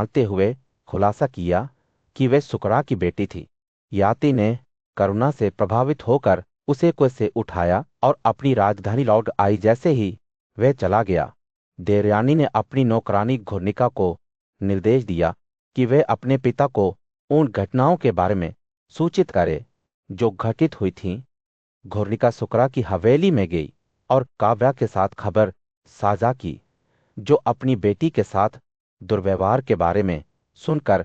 जानते हुए खुलासा किया कि वे सुकरा की बेटी थी। याति ने करुणा से प्रभावित होकर उसे कुएं से उठाया और अपनी राजधानी लौट आई। जैसे ही वह चला गया, देवयानी ने अपनी नौकरानी घुर्निका को निर्देश दिया कि वह अपने पिता को उन घटनाओं के बारे में सूचित करे जो घटित हुई थीं। घुर्निका सुकरा की हवेली में गई और काव्या के साथ खबर साझा की, जो अपनी बेटी के साथ दुर्व्यवहार के बारे में सुनकर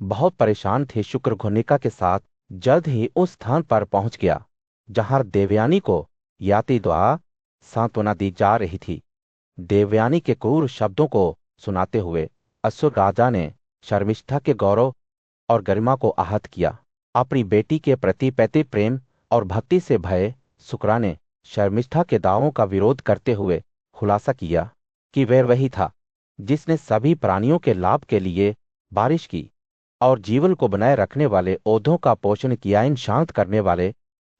बहुत परेशान थे। शुक्र घुर्निका के साथ जल्द ही उस स्थान पर पहुंच गया जहां देवयानी को याति द्वारा सांत्वना दी जा रही थी। देवयानी के क्रूर शब्दों को सुनाते हुए असुर राजा ने शर्मिष्ठा के गौरव और गरिमा को आहत किया। अपनी बेटी के प्रति पैतृक प्रेम और भक्ति से भय सुकरा ने शर्मिष्ठा के दावों का विरोध करते हुए खुलासा किया कि वह वही था जिसने सभी प्राणियों के लाभ के लिए बारिश की और जीवन को बनाए रखने वाले ओधों का पोषण किया। इन शांत करने वाले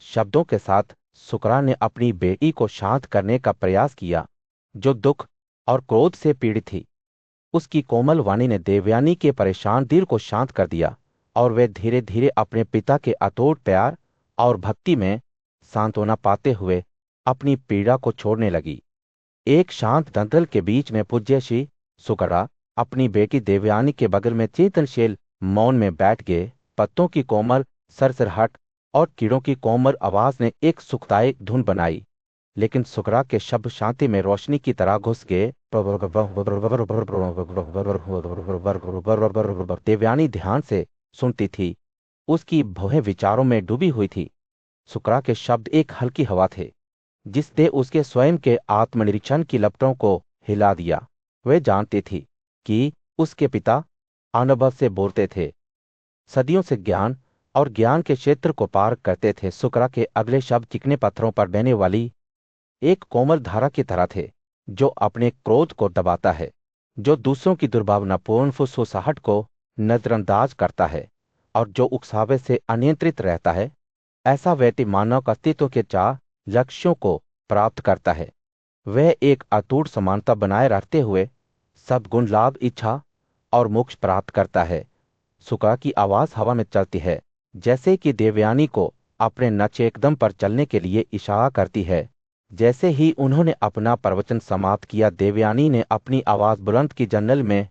शब्दों के साथ सुकरा ने अपनी बेटी को शांत करने का प्रयास किया, जो दुख और क्रोध से पीड़ित थी। उसकी कोमल वाणी ने देवयानी के परेशान दिल को शांत कर दिया और वे धीरे धीरे अपने पिता के अतूट प्यार और भक्ति में सांत्वना पाते हुए अपनी पीड़ा को छोड़ने लगी। एक शांत दंतल के बीच में पूज्य श्री सुकरा अपनी बेटी देवयानी के बगल में चेतनशील मौन में बैठ गए। पत्तों की कोमल सरसराहट और कीड़ों की कोमल आवाज ने एक सुखदायक धुन बनाई, लेकिन सुकरा के शब्द शांति में रोशनी की तरह घुस गए। देवयानी ध्यान से सुनती थी, उसकी भौहें विचारों में डूबी हुई थी। सुकरा के शब्द एक हल्की हवा थे जिसने उसके स्वयं के आत्मनिरीक्षण की लपटों को हिला दिया। वह जानती थी कि उसके पिता अनुभव से बोलते थे, सदियों से ज्ञान और ज्ञान के क्षेत्र को पार करते थे। सुकरा के अगले शब्द चिकने पत्थरों पर बहने वाली एक कोमल धारा की तरह थे, जो अपने क्रोध को दबाता है, जो दूसरों की दुर्भावनापूर्ण फुसफुसाहट को नजरअंदाज करता है और जो उकसावे से अनियंत्रित रहता है। ऐसा व्यक्ति मानव का अस्तित्व के चार लक्ष्यों को प्राप्त करता है। वह एक अटूट समानता बनाए रखते हुए सद्गुण लाभ, इच्छा और मोक्ष प्राप्त करता है। सुकरा की आवाज हवा में चलती है, जैसे कि देवयानी को अपने नचेकदम पर चलने के लिए इशारा करती है। जैसे ही उन्होंने अपना प्रवचन समाप्त किया, देवयानी ने अपनी आवाज बुलंद की। जंगल में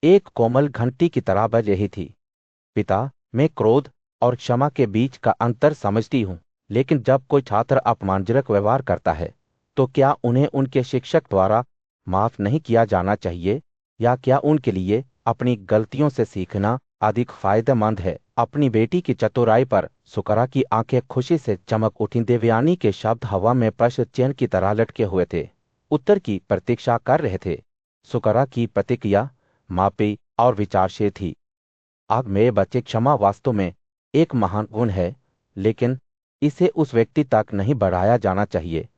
एक कोमल घंटी की तरह बज रही थी। पिता, मैं क्रोध और क्षमा के बीच का अंतर समझती हूँ, लेकिन जब कोई छात्र अपमानजनक व्यवहार करता है तो क्या उन्हें उनके शिक्षक द्वारा माफ नहीं किया जाना चाहिए, या क्या उनके लिए अपनी गलतियों से सीखना अधिक फायदेमंद है? अपनी बेटी की चतुराई पर सुकरा की आंखें खुशी से चमक उठी। देवयानी के शब्द हवा में प्रश्न चिन्ह की तरह लटके हुए थे, उत्तर की प्रतीक्षा कर रहे थे। सुकरा की प्रतिक्रिया मापी और विचारशील थी। आग मेरे बच्चे, क्षमा वास्तव में एक महान गुण है, लेकिन इसे उस व्यक्ति तक नहीं बढ़ाया जाना चाहिए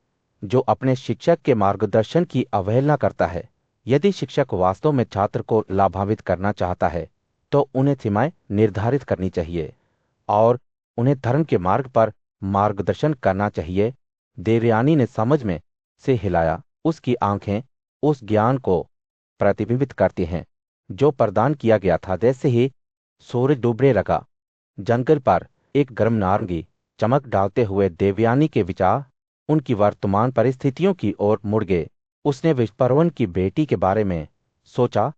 जो अपने शिक्षक के मार्गदर्शन की अवहेलना करता है। यदि शिक्षक वास्तव में छात्र को लाभान्वित करना चाहता है तो उन्हें सीमाएं निर्धारित करनी चाहिए और उन्हें धर्म के मार्ग पर मार्गदर्शन करना चाहिए। देवयानी ने समझ में से हिलाया। उसकी आंखें उस ज्ञान को प्रतिबिंबित करती हैं जो प्रदान किया गया था। जैसे ही सूरज डूबने लगा, जंगल पर एक गर्म नारंगी चमक डालते हुए देवयानी के विचार उनकी वर्तमान परिस्थितियों की ओर मुड़ गए। उसने विश्वपर्वन की बेटी के बारे में सोचा,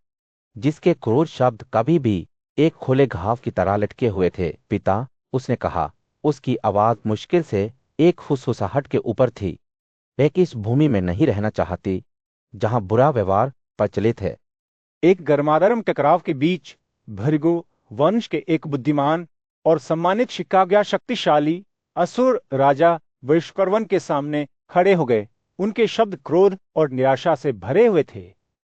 जिसके क्रूर शब्द कभी भी एक खुले घाव की तरह लटके हुए थे। पिता, उसने कहा, उसकी आवाज मुश्किल से एक फुसफुसाहट के ऊपर थी। वह इस भूमि में नहीं रहना चाहती जहां बुरा व्यवहार प्रचलित है। एक गर्मागर्म टकराव के बीच भृगु वंश के एक बुद्धिमान और सम्मानित शिक्षाज्ञ शक्तिशाली असुर राजा विश्वपर्वन के सामने खड़े हो गए। उनके शब्द क्रोध और निराशा से भरे हुए थे,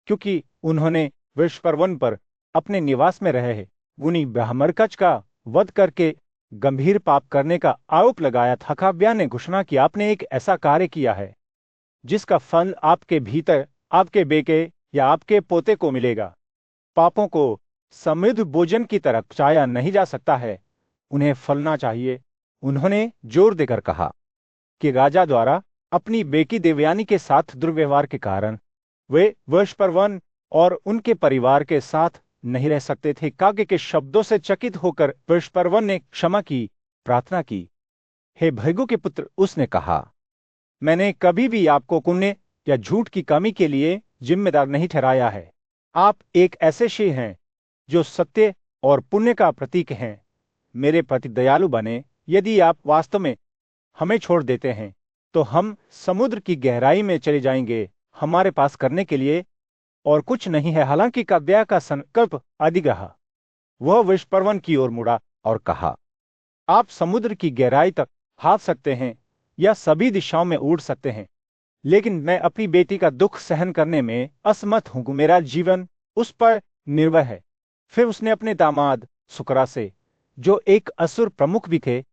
क्योंकि उन्होंने विश्वपर्वन पर अपने निवास में रहे गुणी ब्रह्मर्कच का वध करके गंभीर पाप करने का आरोप लगाया था। काव्या ने घोषणा की, आपने एक ऐसा कार्य किया है जिसका फल आपके भीतर आपके बेटे या आपके पोते को मिलेगा। पापों को समृद्ध भोजन की तरह पचाया नहीं जा सकता है, उन्हें फलना चाहिए। उन्होंने जोर देकर कहा कि राजा द्वारा अपनी बेटी देवयानी के साथ दुर्व्यवहार के कारण वे विश्वपर्वन और उनके परिवार के साथ नहीं रह सकते थे। कागे के शब्दों से चकित होकर वृषपर्वन ने क्षमा की प्रार्थना की। हे भृगु के पुत्र, उसने कहा, मैंने कभी भी आपको पुण्य या झूठ की कमी के लिए जिम्मेदार नहीं ठहराया है। आप एक ऐसे शिव हैं जो सत्य और पुण्य का प्रतीक हैं। मेरे प्रति दयालु बने। यदि आप वास्तव में हमें छोड़ देते हैं तो हम समुद्र की गहराई में चले जाएंगे। हमारे पास करने के लिए और कुछ नहीं है। हालांकि काव्या का संकल्प अधिक रहा। वह वृषपर्वन की ओर मुड़ा और कहा, आप समुद्र की गहराई तक हाँक सकते हैं या सभी दिशाओं में उड़ सकते हैं, लेकिन मैं अपनी बेटी का दुख सहन करने में असमर्थ हूं। मेरा जीवन उस पर निर्भर है। फिर उसने अपने दामाद सुकरा से, जो एक असुर प्रमुख भी थे,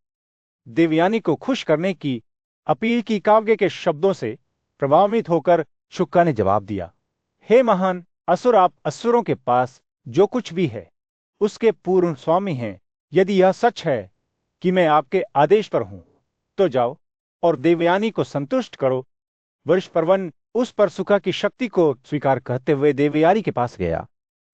देवयानी को खुश करने की अपील की। काव्य के शब्दों से प्रभावित होकर शुक्रा ने जवाब दिया, हे महान असुर, आप असुरों के पास जो कुछ भी है उसके पूर्ण स्वामी हैं। यदि यह सच है कि मैं आपके आदेश पर हूं, तो जाओ और देवयानी को संतुष्ट करो। वृषपर्वन उस पर सुखा की शक्ति को स्वीकार करते हुए देवयानी के पास गया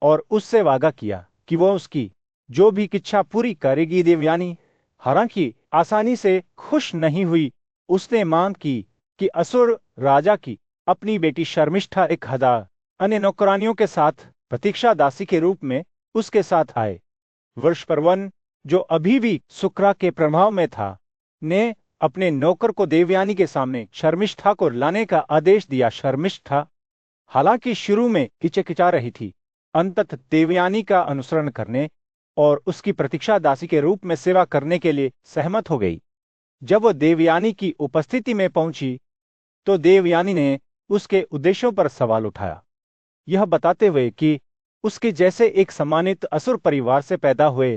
और उससे वादा किया कि वह उसकी जो भी इच्छा पूरी करेगी। देवयानी हालांकि आसानी से खुश नहीं हुई। उसने मांग की कि असुर राजा की अपनी बेटी शर्मिष्ठा 1000 अन्य नौकरानियों के साथ प्रतीक्षा दासी के रूप में उसके साथ आए। वृषपर्वन, जो अभी भी सुक्रा के प्रभाव में था, ने अपने नौकर को देवयानी के सामने शर्मिष्ठा को लाने का आदेश दिया। शर्मिष्ठा हालांकि शुरू में हिचकिचा रही थी, अंततः देवयानी का अनुसरण करने और उसकी प्रतीक्षा दासी के रूप में सेवा करने के लिए सहमत हो गई। जब वह देवयानी की उपस्थिति में पहुंची तो देवयानी ने उसके उद्देश्यों पर सवाल उठाया, यह बताते हुए कि उसके जैसे एक सम्मानित असुर परिवार से पैदा हुए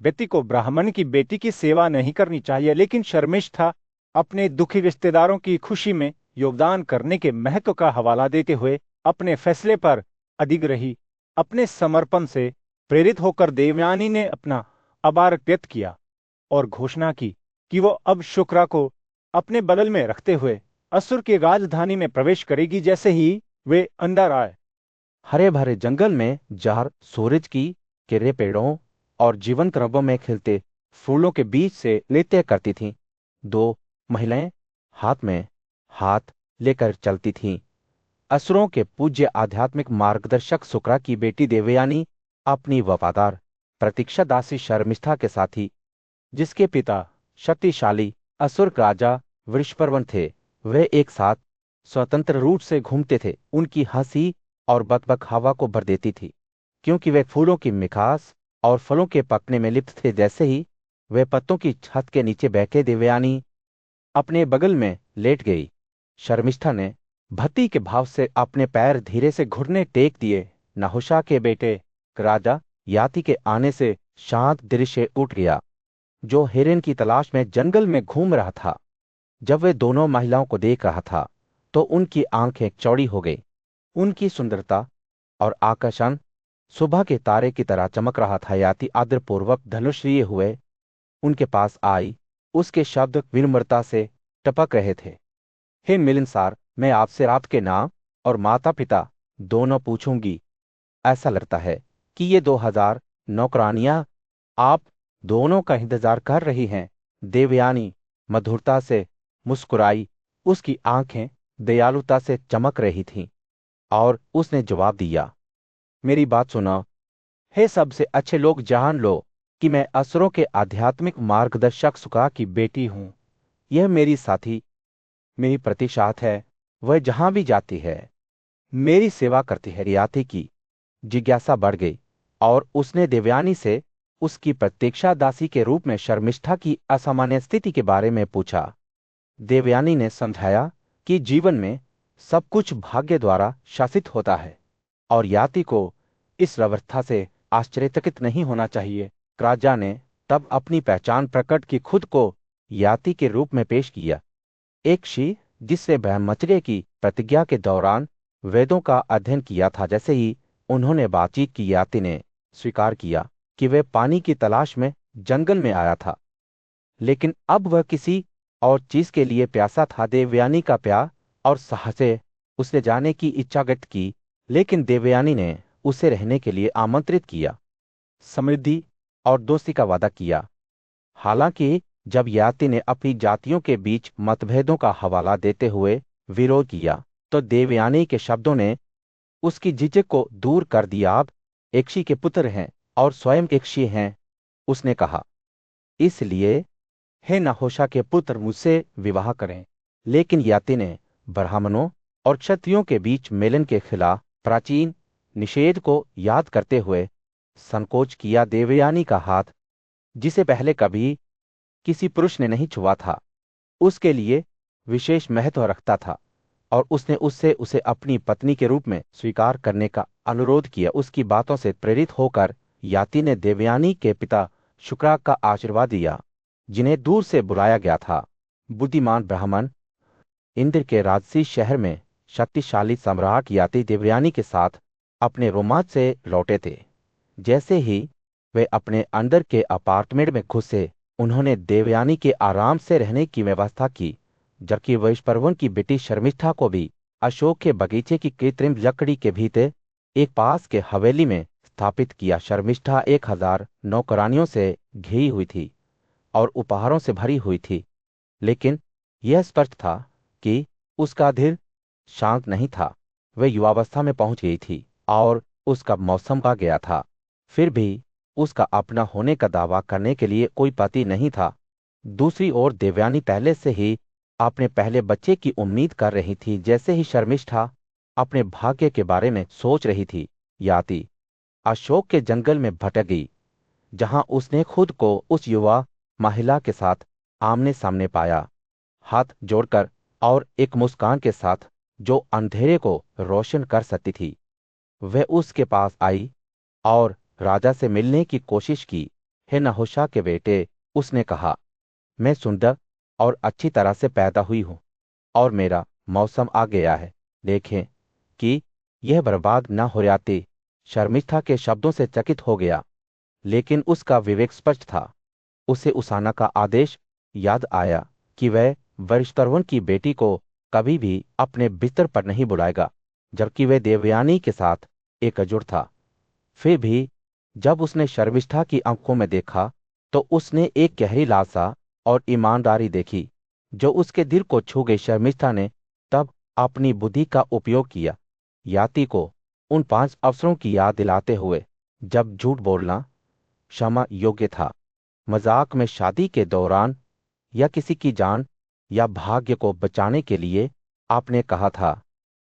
व्यक्ति को ब्राह्मण की बेटी की सेवा नहीं करनी चाहिए। लेकिन शर्मिष्ठा अपने दुखी रिश्तेदारों की खुशी में योगदान करने के महत्व का हवाला देते हुए अपने फैसले पर अडिग रही। अपने समर्पण से प्रेरित होकर देवयानी ने अपना आभार व्यक्त किया और घोषणा की कि वो अब शुक्रा को अपने बगल में रखते हुए असुर की राजधानी में प्रवेश करेगी। जैसे ही वे अंदर आए, हरे भरे जंगल में जार सूरज की किरणें पेड़ों और जीवन रंगों में खिलते फूलों के बीच से नृत्य करती थीं। 2 महिलाएं हाथ में हाथ लेकर चलती थीं। असुरों के पूज्य आध्यात्मिक मार्गदर्शक सुकरा की बेटी देवयानी अपनी वफादार प्रतीक्षा दासी शर्मिष्ठा के साथी, जिसके पिता शक्तिशाली असुर राजा वृषपर्वन थे, वे एक साथ स्वतंत्र रूप से घूमते थे। उनकी हंसी और बकबक हवा को भर देती थी, क्योंकि वे फूलों की मिठास और फलों के पकने में लिप्त थे। जैसे ही वे पत्तों की छत के नीचे बैठे, देवयानी अपने बगल में लेट गई। शर्मिष्ठा ने भक्ति के भाव से अपने पैर धीरे से घुटने टेक दिए। नहुषा के बेटे राजा याति के आने से शांत दृश्य उठ गया, जो हिरन की तलाश में जंगल में घूम रहा था। जब वे दोनों महिलाओं को देख रहा था तो उनकी आंखें चौड़ी हो गई। उनकी सुंदरता और आकर्षण सुबह के तारे की तरह चमक रहा था। याति आदरपूर्वक धनुष लिए हुए उनके पास आई। उसके शब्द विनम्रता से टपक रहे थे। हे मिलनसार, मैं आपसे आपके नाम और माता पिता दोनों पूछूंगी। ऐसा लगता है कि ये 2000 नौकरानियां आप दोनों का इंतजार कर रही हैं। देवयानी मधुरता से मुस्कुराई। उसकी आंखें दयालुता से चमक रही थीं और उसने जवाब दिया, मेरी बात सुनो। हे सबसे अच्छे लोग, जान लो कि मैं असुरों के आध्यात्मिक मार्गदर्शक सुका की बेटी हूं। यह मेरी साथी, मेरी प्रतिशात है। वह जहां भी जाती है मेरी सेवा करती है। याति की जिज्ञासा बढ़ गई और उसने देवयानी से उसकी प्रतीक्षा दासी के रूप में शर्मिष्ठा की असामान्य स्थिति के बारे में पूछा। देवयानी ने समझाया कि जीवन में सब कुछ भाग्य द्वारा शासित होता है और याति को इस अवस्था से आश्चर्यचकित नहीं होना चाहिए। राजा ने तब अपनी पहचान प्रकट की, खुद को याति के रूप में पेश किया, एक शी जिससे ब्रह्मचर्य की प्रतिज्ञा के दौरान वेदों का अध्ययन किया था। जैसे ही उन्होंने बातचीत की, याति ने स्वीकार किया कि वह पानी की तलाश में जंगल में आया था, लेकिन अब वह किसी और चीज के लिए प्यासा था। देवयानी का प्यार और साहस से उसने जाने की इच्छा व्यक्त की, लेकिन देवयानी ने उसे रहने के लिए आमंत्रित किया, समृद्धि और दोस्ती का वादा किया। हालांकि जब याती ने अपनी जातियों के बीच मतभेदों का हवाला देते हुए विरोध किया, तो देवयानी के शब्दों ने उसकी झिझक को दूर कर दिया। आप एकशी के पुत्र हैं और स्वयं एकशी हैं, उसने कहा। इसलिए हे नहोशा के पुत्र मुझसे विवाह करें। लेकिन याती ने ब्राह्मणों और क्षत्रियों के बीच मेलन के खिलाफ प्राचीन निषेध को याद करते हुए संकोच किया। देवयानी का हाथ, जिसे पहले कभी किसी पुरुष ने नहीं छुआ था, उसके लिए विशेष महत्व रखता था और उसने उससे उसे अपनी पत्नी के रूप में स्वीकार करने का अनुरोध किया। उसकी बातों से प्रेरित होकर याती ने देवयानी के पिता शुक्रा का आशीर्वाद दिया, जिन्हें दूर से बुलाया गया था। बुद्धिमान ब्राह्मण इंद्र के राजसी शहर में शक्तिशाली सम्राट याति देवयानी के साथ अपने रोमांच से लौटे थे। जैसे ही वे अपने अंदर के अपार्टमेंट में घुसे, उन्होंने देवयानी के आराम से रहने की व्यवस्था की, जबकि वैश्पर्वन की बेटी शर्मिष्ठा को भी अशोक के बगीचे की कृत्रिम लकड़ी के भीतर एक पास के हवेली में स्थापित किया। शर्मिष्ठा 1000 नौकरानियों से घिरी हुई थी और उपहारों से भरी हुई थी, लेकिन यह स्पष्ट था कि उसका धीर शांत नहीं था। वह युवावस्था में पहुंच गई थी और उसका मौसम आ गया था। फिर भी उसका अपना होने का दावा करने के लिए कोई पति नहीं था। दूसरी ओर देवयानी पहले से ही अपने पहले बच्चे की उम्मीद कर रही थी। जैसे ही शर्मिष्ठा अपने भाग्य के बारे में सोच रही थी, याति अशोक के जंगल में भटक गई, जहां उसने खुद को उस युवा महिला के साथ आमने सामने पाया, हाथ जोड़कर और एक मुस्कान के साथ जो अंधेरे को रोशन कर सकती थी। वह उसके पास आई और राजा से मिलने की कोशिश की। हे नहोशा के बेटे, उसने कहा, मैं सुंदर और अच्छी तरह से पैदा हुई हूं और मेरा मौसम आ गया है। देखें कि यह बर्बाद न हो जाती। शर्मिष्ठा के शब्दों से चकित हो गया, लेकिन उसका विवेक स्पष्ट था। उसे उसाना का आदेश याद आया कि वह वैश्पर्वन की बेटी को कभी भी अपने बिस्तर पर नहीं बुलाएगा, जबकि वह देवयानी के साथ एकजुट था। फिर भी जब उसने शर्मिष्ठा की आंखों में देखा, तो उसने एक गहरी लालसा और ईमानदारी देखी जो उसके दिल को छू गई। शर्मिष्ठा ने तब अपनी बुद्धि का उपयोग किया, याति को उन 5 अवसरों की याद दिलाते हुए जब झूठ बोलना क्षमा योग्य था, मजाक में, शादी के दौरान, या किसी की जान या भाग्य को बचाने के लिए। आपने कहा था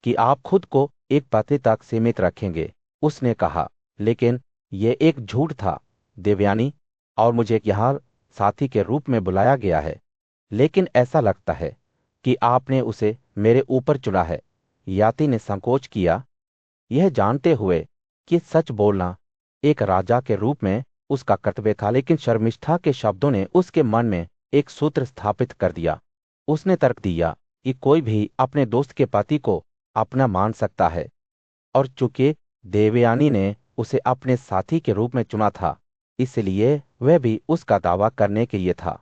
कि आप खुद को एक पति तक सीमित रखेंगे, उसने कहा, लेकिन यह एक झूठ था देवयानी, और मुझे यहाँ साथी के रूप में बुलाया गया है। लेकिन ऐसा लगता है कि आपने उसे मेरे ऊपर चुना है। याति ने संकोच किया, यह जानते हुए कि सच बोलना एक राजा के रूप में उसका कर्तव्य था। लेकिन शर्मिष्ठा के शब्दों ने उसके मन में एक सूत्र स्थापित कर दिया। उसने तर्क दिया कि कोई भी अपने दोस्त के पति को अपना मान सकता है, और चूंकि देवयानी ने उसे अपने साथी के रूप में चुना था, इसलिए वह भी उसका दावा करने के लिए था।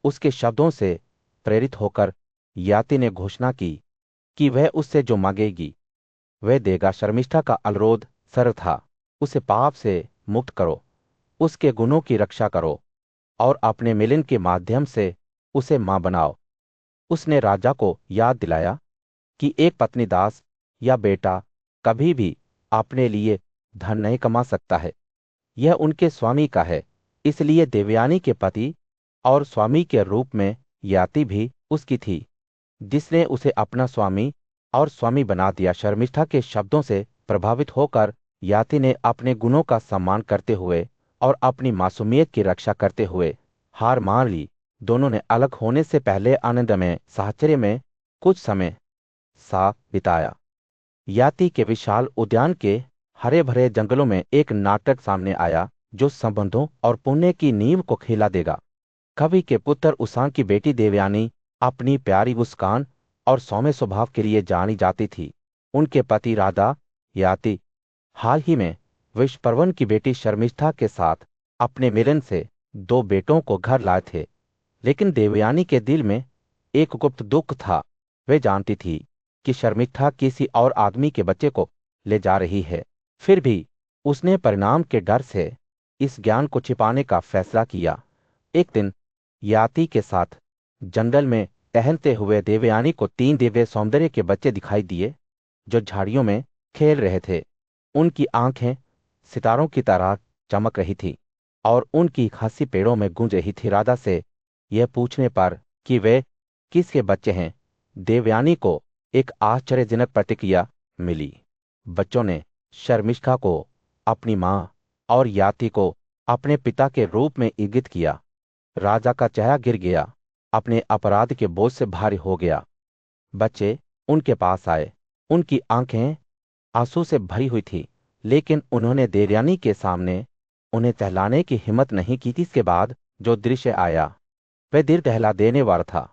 उसके शब्दों से प्रेरित होकर याति ने घोषणा की कि वह उससे जो मांगेगी वह देगा। शर्मिष्ठा का अनुरोध सरल था, उसे पाप से मुक्त करो, उसके गुणों की रक्षा करो और अपने मिलन के माध्यम से उसे मां बनाओ। उसने राजा को याद दिलाया कि एक पत्नी दास या बेटा कभी भी अपने लिए धन नहीं कमा सकता है, यह उनके स्वामी का है। इसलिए देवयानी के पति और स्वामी के रूप में याति भी उसकी थी, जिसने उसे अपना स्वामी और स्वामी बना दिया। शर्मिष्ठा के शब्दों से प्रभावित होकर याति ने अपने गुणों का सम्मान करते हुए और अपनी मासूमियत की रक्षा करते हुए हार मान ली। दोनों ने अलग होने से पहले आनंदमय साहचर्य में कुछ समय साथ बिताया। याति के विशाल उद्यान के हरे भरे जंगलों में एक नाटक सामने आया जो संबंधों और पुण्य की नींव को खिला देगा। कवि के पुत्र उसान की बेटी देवयानी अपनी प्यारी मुस्कान और सौम्य स्वभाव के लिए जानी जाती थी। उनके पति राधा याति हाल ही में वैश्पर्वन की बेटी शर्मिष्ठा के साथ अपने मिलन से 2 बेटों को घर लाए थे। लेकिन देवयानी के दिल में एक गुप्त दुख था। वे जानती थी कि शर्मिष्ठा किसी और आदमी के बच्चे को ले जा रही है फिर भी उसने परिणाम के डर से इस ज्ञान को छिपाने का फैसला किया। एक दिन याति के साथ जंगल में टहलते हुए देवयानी को 3 दिव्य सौंदर्य के बच्चे दिखाई दिए जो झाड़ियों में खेल रहे थे। उनकी आंखें सितारों की तरह चमक रही थी और उनकी हंसी पेड़ों में गूंज रही थी। राधा से यह पूछने पर कि वे किसके बच्चे हैं, देवयानी को एक आश्चर्यजनक प्रतिक्रिया मिली। बच्चों ने शर्मिष्ठा को अपनी मां और याति को अपने पिता के रूप में इंगित किया। राजा का चेहरा गिर गया, अपने अपराध के बोझ से भारी हो गया। बच्चे उनके पास आए, उनकी आंखें आंसू से भरी हुई थी, लेकिन उन्होंने देवयानी के सामने उन्हें टहलाने की हिम्मत नहीं की थी। इसके बाद जो दृश्य आया वह दिल दहला देने वाला था।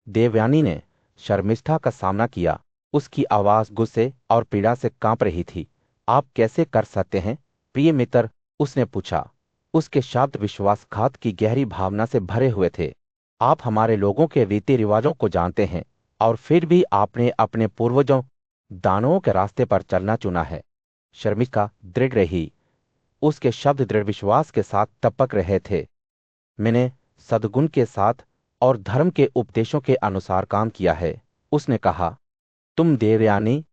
देवयानी ने शर्मिष्ठा का सामना किया। उसकी आवाज गुस्से और पीड़ा से कांप रही थी। आप कैसे कर सकते हैं प्रिय मित्र, उसने पूछा। उसके शब्द विश्वासघात की गहरी भावना से भरे हुए थे। आप हमारे लोगों के रीति रिवाजों को जानते हैं और फिर भी आपने अपने पूर्वजों दानवों के रास्ते पर चलना चुना है। शर्मिष्ठा दृढ़ रही, उसके शब्द दृढ़ विश्वास के साथ टपक रहे थे। मैंने सद्गुण के साथ और धर्म के उपदेशों के अनुसार काम किया है, उसने कहा। तुम देवयानी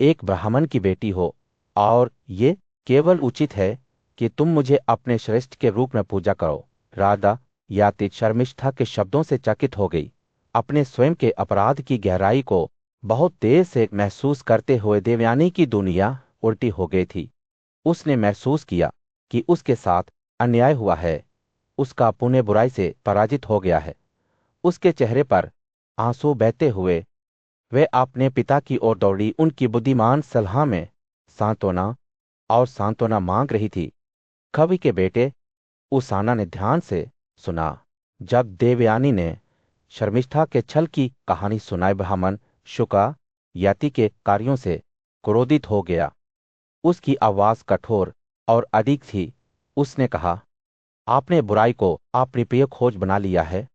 एक ब्राह्मण की बेटी हो और ये केवल उचित है कि तुम मुझे अपने श्रेष्ठ के रूप में पूजा करो। राधा याति शर्मिष्ठा के शब्दों से चकित हो गई। अपने स्वयं के अपराध की गहराई को बहुत देर से महसूस करते हुए देवयानी की दुनिया उल्टी हो गई थी। उसने महसूस किया कि उसके साथ अन्याय हुआ है, उसका पुण्य बुराई से पराजित हो गया है। उसके चेहरे पर आंसू बहते हुए वे अपने पिता की ओर दौड़ी। उनकी बुद्धिमान सलाह में सांत्वना मांग रही थी। कवि के बेटे उसाना ने ध्यान से सुना। जब देवयानी ने शर्मिष्ठा के छल की कहानी सुनाई, ब्राह्मण शुका याति के कार्यों से क्रोधित हो गया। उसकी आवाज कठोर और अडिग थी। उसने कहा, आपने बुराई को अपनी प्रिय खोज बना लिया है।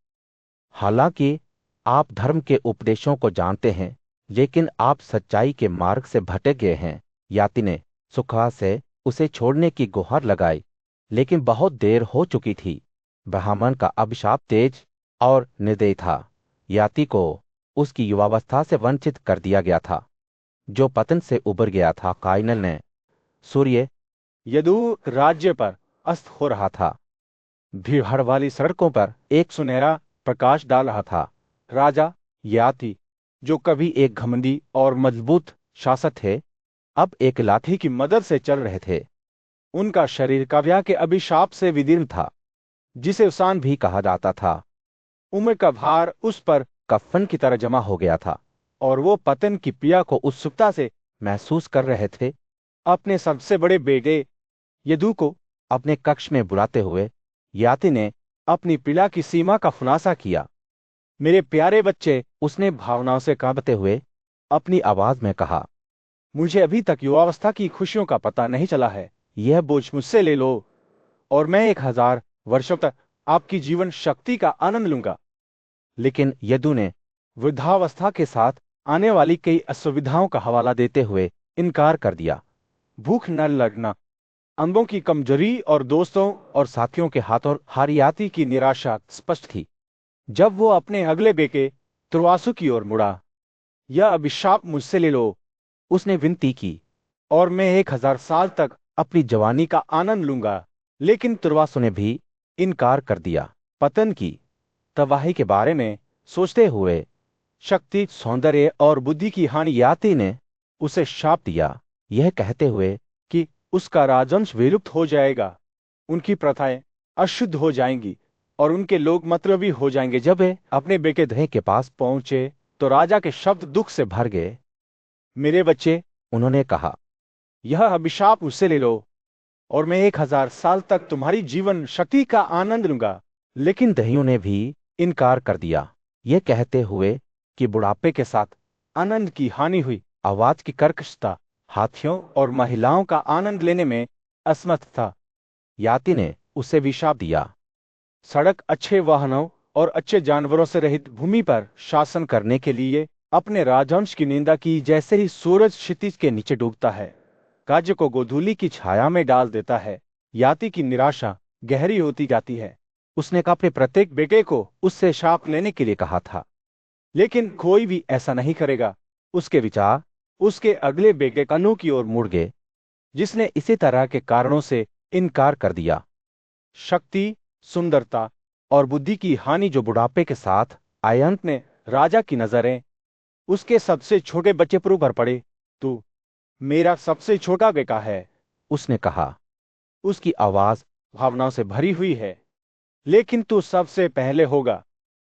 हालांकि आप धर्म के उपदेशों को जानते हैं, लेकिन आप सच्चाई के मार्ग से भटक गए हैं। याति ने सुखा से उसे छोड़ने की गुहार लगाई, लेकिन बहुत देर हो चुकी थी। ब्राह्मण का अभिशाप तेज और निर्दयी था। याति को उसकी युवावस्था से वंचित कर दिया गया था, जो पतन से उबर गया था। काइनल ने सूर्य यदु राज्य पर अस्त हो रहा था। भीड़ वाली सड़कों पर एक सुनहरा प्रकाश डाल रहा था। राजा याति, जो कभी एक घमंडी और मजबूत शासक थे, अब एक लाठी की मदद से चल रहे थे। उनका शरीर काव्या के अभिशाप से विदीर्ण था, जिसे उसान भी कहा जाता था। उम्र का भार उस पर कफन की तरह जमा हो गया था और वो पतन की पीड़ा को उत्सुकता से महसूस कर रहे थे। अपने सबसे बड़े बेटे यदु को अपने कक्ष में बुलाते हुए याति ने अपनी पीड़ा की सीमा का खुलासा किया। मेरे प्यारे बच्चे, उसने भावनाओं से कांपते हुए अपनी आवाज में कहा, मुझे अभी तक युवावस्था की खुशियों का पता नहीं चला है। यह बोझ मुझसे ले लो और मैं 1000 वर्षों तक आपकी जीवन शक्ति का आनंद लूंगा। लेकिन यदु ने वृद्धावस्था के साथ आने वाली कई असुविधाओं का हवाला देते हुए इनकार कर दिया। भूख न लगना, अंगों की कमजोरी और दोस्तों और साथियों के हाथों हारियाती की निराशा स्पष्ट थी। जब वो अपने अगले बेटे तुर्वासु की ओर मुड़ा, यह अभिशाप मुझसे ले लो, उसने विनती की, और मैं 1000 साल तक अपनी जवानी का आनंद लूंगा। लेकिन तुर्वासु ने भी इनकार कर दिया। पतन की तबाही के बारे में सोचते हुए शक्ति, सौंदर्य और बुद्धि की हानि याति ने उसे शाप दिया, यह कहते हुए कि उसका राजवंश विलुप्त हो जाएगा, उनकी प्रथाएं अशुद्ध हो जाएंगी और उनके लोग मतलबी हो जाएंगे। जब वे अपने बेटे दहे के पास पहुंचे तो राजा के शब्द दुख से भर गए। मेरे बच्चे, उन्होंने कहा, यह अभिशाप मुझसे ले लो और मैं 1000 साल तक तुम्हारी जीवन शक्ति का आनंद लूंगा। लेकिन दहियों ने भी इनकार कर दिया, यह कहते हुए कि बुढ़ापे के साथ आनंद की हानि हुई। आवाज की कर्कशता हाथियों और महिलाओं का आनंद लेने में असमर्थ था। याति ने उसे विशाप दिया, सड़क अच्छे वाहनों और अच्छे जानवरों से रहित भूमि पर शासन करने के लिए अपने राजवंश की निंदा की, जैसे ही सूरज क्षितिज के नीचे डूबता है। राज्य को गोधूली की छाया में डाल देता है। याति की निराशा गहरी होती जाती है। उसने अपने प्रत्येक बेटे को उससे शाप लेने के लिए कहा था, लेकिन कोई भी ऐसा नहीं करेगा। उसके विचार उसके अगले बेटे कनु की ओर मुड़ गए, जिसने इसी तरह के कारणों से इनकार कर दिया। शक्ति, सुंदरता और बुद्धि की हानि जो बुढ़ापे के साथ आई, अंत में राजा की नजरें उसके सबसे छोटे बच्चे पर उभर पड़े। तू मेरा सबसे छोटा बेटा है, उसने कहा। उसकी आवाज भावनाओं से भरी हुई है। लेकिन तू सबसे पहले होगा।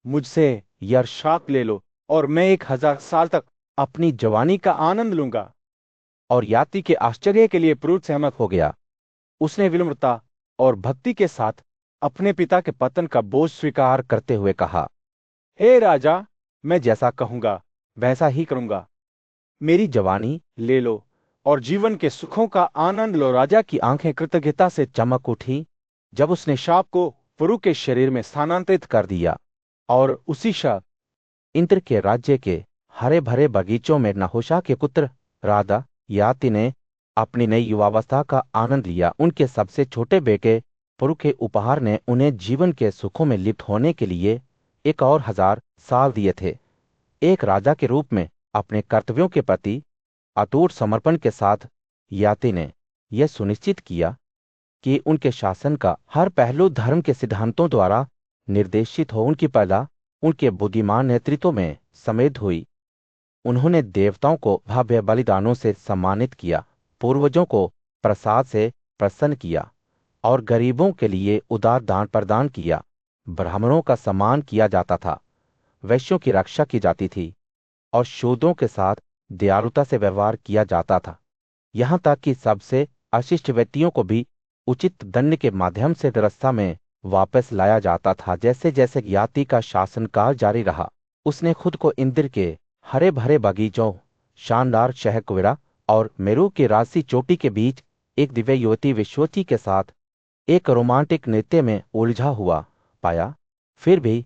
मुझसे यह शाप ले लो और मैं 1000 साल तक अपनी जवानी का आनंद लूंगा। और याति के आश्चर्य के लिए पुरुष सहमत हो गया। उसने विनम्रता और भक्ति के साथ अपने पिता के पतन का बोझ स्वीकार करते हुए कहा, हे राजा, मैं जैसा कहूंगा वैसा ही करूंगा। मेरी जवानी ले लो और जीवन के सुखों का आनंद लो। राजा की आंखें कृतज्ञता से चमक उठी जब उसने शाप को पुरु के शरीर में स्थानांतरित कर दिया। और उसी क्षण इंद्र के राज्य के हरे भरे बगीचों में नहोशा के पुत्र राजा याति ने अपनी नई युवावस्था का आनंद लिया। उनके सबसे छोटे बेटे पुरु के उपहार ने उन्हें जीवन के सुखों में लिप्त होने के लिए एक और 1000 साल दिए थे। एक राजा के रूप में अपने कर्तव्यों के प्रति अटूट समर्पण के साथ याति ने यह सुनिश्चित किया कि उनके शासन का हर पहलू धर्म के सिद्धांतों द्वारा निर्देशित हो। उनकी पहला उनके बुद्धिमान नेतृत्व में समेत हुई। उन्होंने देवताओं को भव्य बलिदानों से सम्मानित किया, पूर्वजों को प्रसाद से प्रसन्न किया और गरीबों के लिए उदार दान प्रदान किया। ब्राह्मणों का सम्मान किया जाता था, वैश्यों की रक्षा की जाती थी और शूद्रों के साथ दयालुता से व्यवहार किया जाता था। यहां तक कि सबसे अशिष्ट व्यक्तियों को भी उचित दंड के माध्यम से व्यवस्था में वापस लाया जाता था। जैसे जैसे याति का शासनकाल जारी रहा, उसने खुद को इंद्र के हरे भरे बगीचों, शानदार शहकुवेरा और मेरू की राशि चोटी के बीच एक दिव्य युवती विश्वती के साथ एक रोमांटिक नृत्य में उलझा हुआ पाया। फिर भी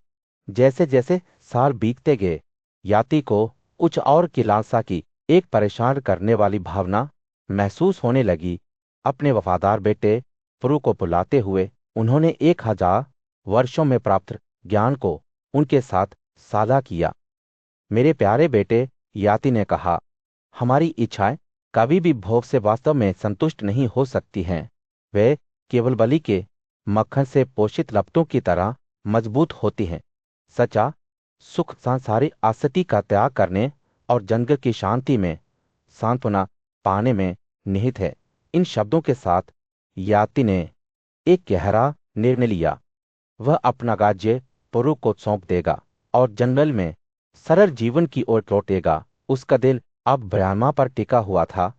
जैसे जैसे साल बीतते गए, याति को कुछ और की लालसा की एक परेशान करने वाली भावना महसूस होने लगी। अपने वफादार बेटे पुरु को बुलाते हुए उन्होंने 1000 वर्षों में प्राप्त ज्ञान को उनके साथ साझा किया। मेरे प्यारे बेटे, याति ने कहा, हमारी इच्छाएं कभी भी भोग से वास्तव में संतुष्ट नहीं हो सकती हैं। वे केवल बलि के मक्खन से पोषित लपटों की तरह मजबूत होती हैं। सच्चा सुख सांसारिक आसक्ति का त्याग करने और जंगल की शांति में सांत्वना पाने में निहित है। इन शब्दों के साथ याति ने एक गहरा निर्णय लिया। वह अपना राज्य पुरु को सौंप देगा और जंगल में सरल जीवन की ओर लौटेगा। उसका दिल अब ब्रह्मा पर टिका हुआ था।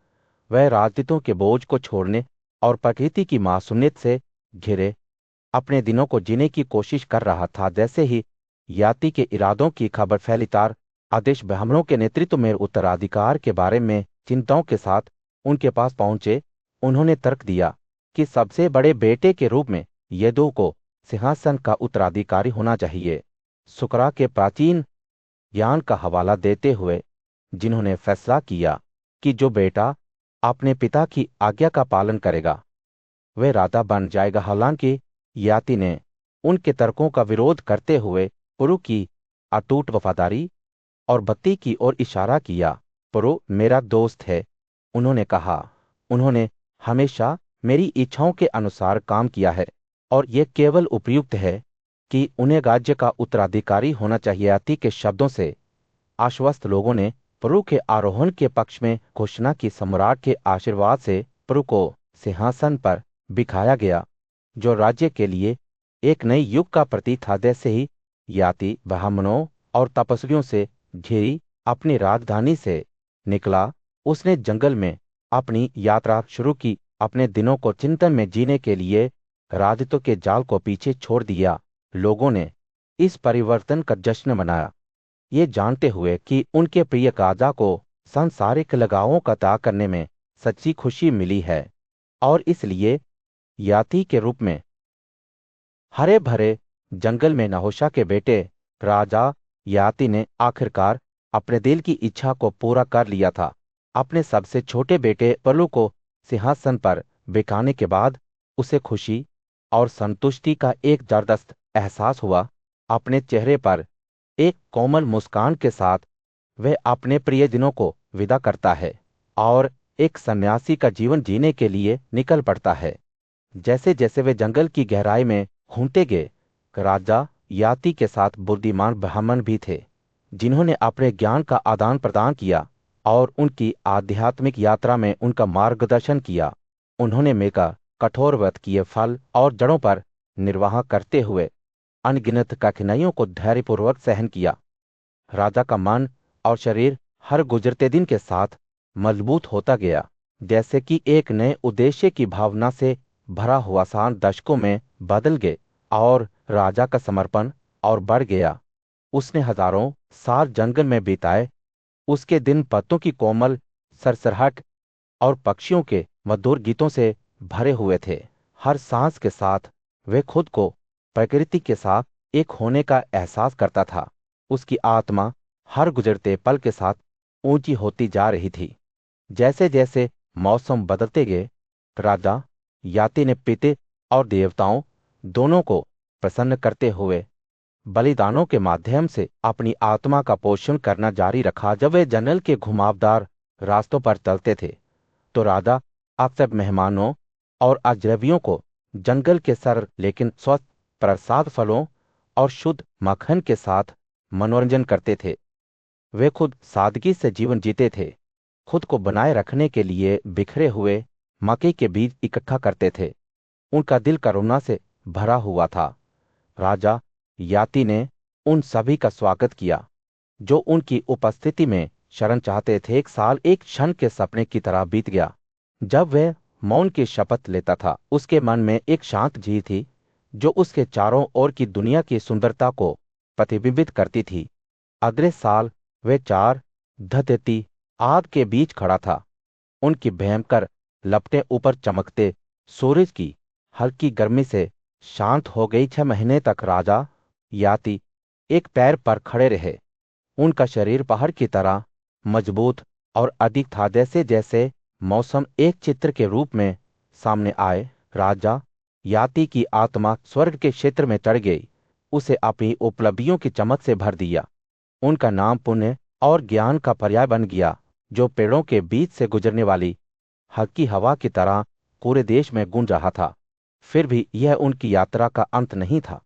वह राजनीतियों के बोझ को छोड़ने और प्रकृति की मासूमियत से घिरे अपने दिनों को जीने की कोशिश कर रहा था। जैसे ही याति के इरादों की खबर फैली, तार आदेश ब्राह्मणों के नेतृत्व में उत्तराधिकार के बारे में चिंताओं के साथ उनके पास पहुंचे। उन्होंने तर्क दिया कि सबसे बड़े बेटे के रूप में यदु को सिंहासन का उत्तराधिकारी होना चाहिए। सुकरा के प्राचीन ज्ञान का हवाला देते हुए, जिन्होंने फैसला किया कि जो बेटा अपने पिता की आज्ञा का पालन करेगा वह राजा बन जाएगा। हालांकि याति ने उनके तर्कों का विरोध करते हुए पुरु की अटूट वफादारी और भक्ति की ओर इशारा किया। पुरु मेरा दोस्त है, उन्होंने कहा। उन्होंने हमेशा मेरी इच्छाओं के अनुसार काम किया है और यह केवल उपयुक्त है कि उन्हें राज्य का उत्तराधिकारी होना चाहिए। याति के शब्दों से आश्वस्त लोगों ने पुरु के आरोहण के पक्ष में घोषणा की। सम्राट के आशीर्वाद से पुरु को सिंहासन पर बिठाया गया, जो राज्य के लिए एक नई युग का प्रतीक था। जैसे ही याति ब्राह्मणों और तपस्वियों से घिरी अपनी राजधानी से निकला, उसने जंगल में अपनी यात्रा शुरू की। अपने दिनों को चिंतन में जीने के लिए राजत्व के जाल को पीछे छोड़ दिया। लोगों ने इस परिवर्तन का जश्न मनाया, ये जानते हुए कि उनके प्रिय राजा को सांसारिक लगावों का त्याग करने में सच्ची खुशी मिली है। और इसलिए याति के रूप में हरे भरे जंगल में नहोशा के बेटे राजा याति ने आखिरकार अपने दिल की इच्छा को पूरा कर लिया था। अपने सबसे छोटे बेटे पुरु को सिंहासन पर बिठाने के बाद उसे खुशी और संतुष्टि का एक जबरदस्त एहसास हुआ। अपने चेहरे पर एक कोमल मुस्कान के साथ वह अपने प्रियजनों को विदा करता है और एक सन्यासी का जीवन जीने के लिए निकल पड़ता है। जैसे जैसे वे जंगल की गहराई में घूमते गए, राजा याति के साथ बुद्धिमान ब्राह्मण भी थे, जिन्होंने अपने ज्ञान का आदान प्रदान किया और उनकी आध्यात्मिक यात्रा में उनका मार्गदर्शन किया। उन्होंने मेका कठोर व्रत किए फल और जड़ों पर निर्वाह करते हुए अनगिनत कठिनाइयों को धैर्यपूर्वक सहन किया। राजा का मन और शरीर हर गुजरते दिन के साथ मजबूत होता गया, जैसे कि एक नए उद्देश्य की भावना से भरा हुआ सान दशकों में बदल गए और राजा का समर्पण और बढ़ गया। उसने हजारों साल जंगल में बिताए। उसके दिन पत्तों की कोमल सरसराहट और पक्षियों के मधुर गीतों से भरे हुए थे। हर सांस के साथ वह खुद को प्रकृति के साथ एक होने का एहसास करता था। उसकी आत्मा हर गुजरते पल के साथ ऊंची होती जा रही थी। जैसे जैसे मौसम बदलते गए, राजा याति ने पिते और देवताओं दोनों को प्रसन्न करते हुए बलिदानों के माध्यम से अपनी आत्मा का पोषण करना जारी रखा। जब वे जंगल के घुमावदार रास्तों पर चलते थे तो राजा अक्सर मेहमानों और अजनबियों को जंगल के सरल लेकिन स्वस्थ प्रसाद फलों और शुद्ध मक्खन के साथ मनोरंजन करते थे। वे खुद सादगी से जीवन जीते थे, खुद को बनाए रखने के लिए बिखरे हुए मकई के बीज इकट्ठा करते थे। उनका दिल करुणा से भरा हुआ था। राजा याति ने उन सभी का स्वागत किया जो उनकी उपस्थिति में शरण चाहते थे। एक साल एक क्षण के सपने की तरह बीत गया। जब वह मौन की शपथ लेता था, उसके मन में एक शांत झील थी जो उसके चारों ओर की दुनिया की सुंदरता को प्रतिबिंबित करती थी। अगले साल वह 4 धधती आग के बीच खड़ा था। उनकी भयंकर लपटें ऊपर चमकते सूरज की हल्की गर्मी से शांत हो गई। 6 महीने तक राजा याति एक पैर पर खड़े रहे। उनका शरीर पहाड़ की तरह मजबूत और अधिक था। जैसे जैसे मौसम एक चित्र के रूप में सामने आए, राजा याति की आत्मा स्वर्ग के क्षेत्र में चढ़ गई। उसे अपनी उपलब्धियों की चमक से भर दिया। उनका नाम पुण्य और ज्ञान का पर्याय बन गया, जो पेड़ों के बीच से गुजरने वाली हल्की हवा की तरह पूरे देश में गूंज रहा था। फिर भी यह उनकी यात्रा का अंत नहीं था,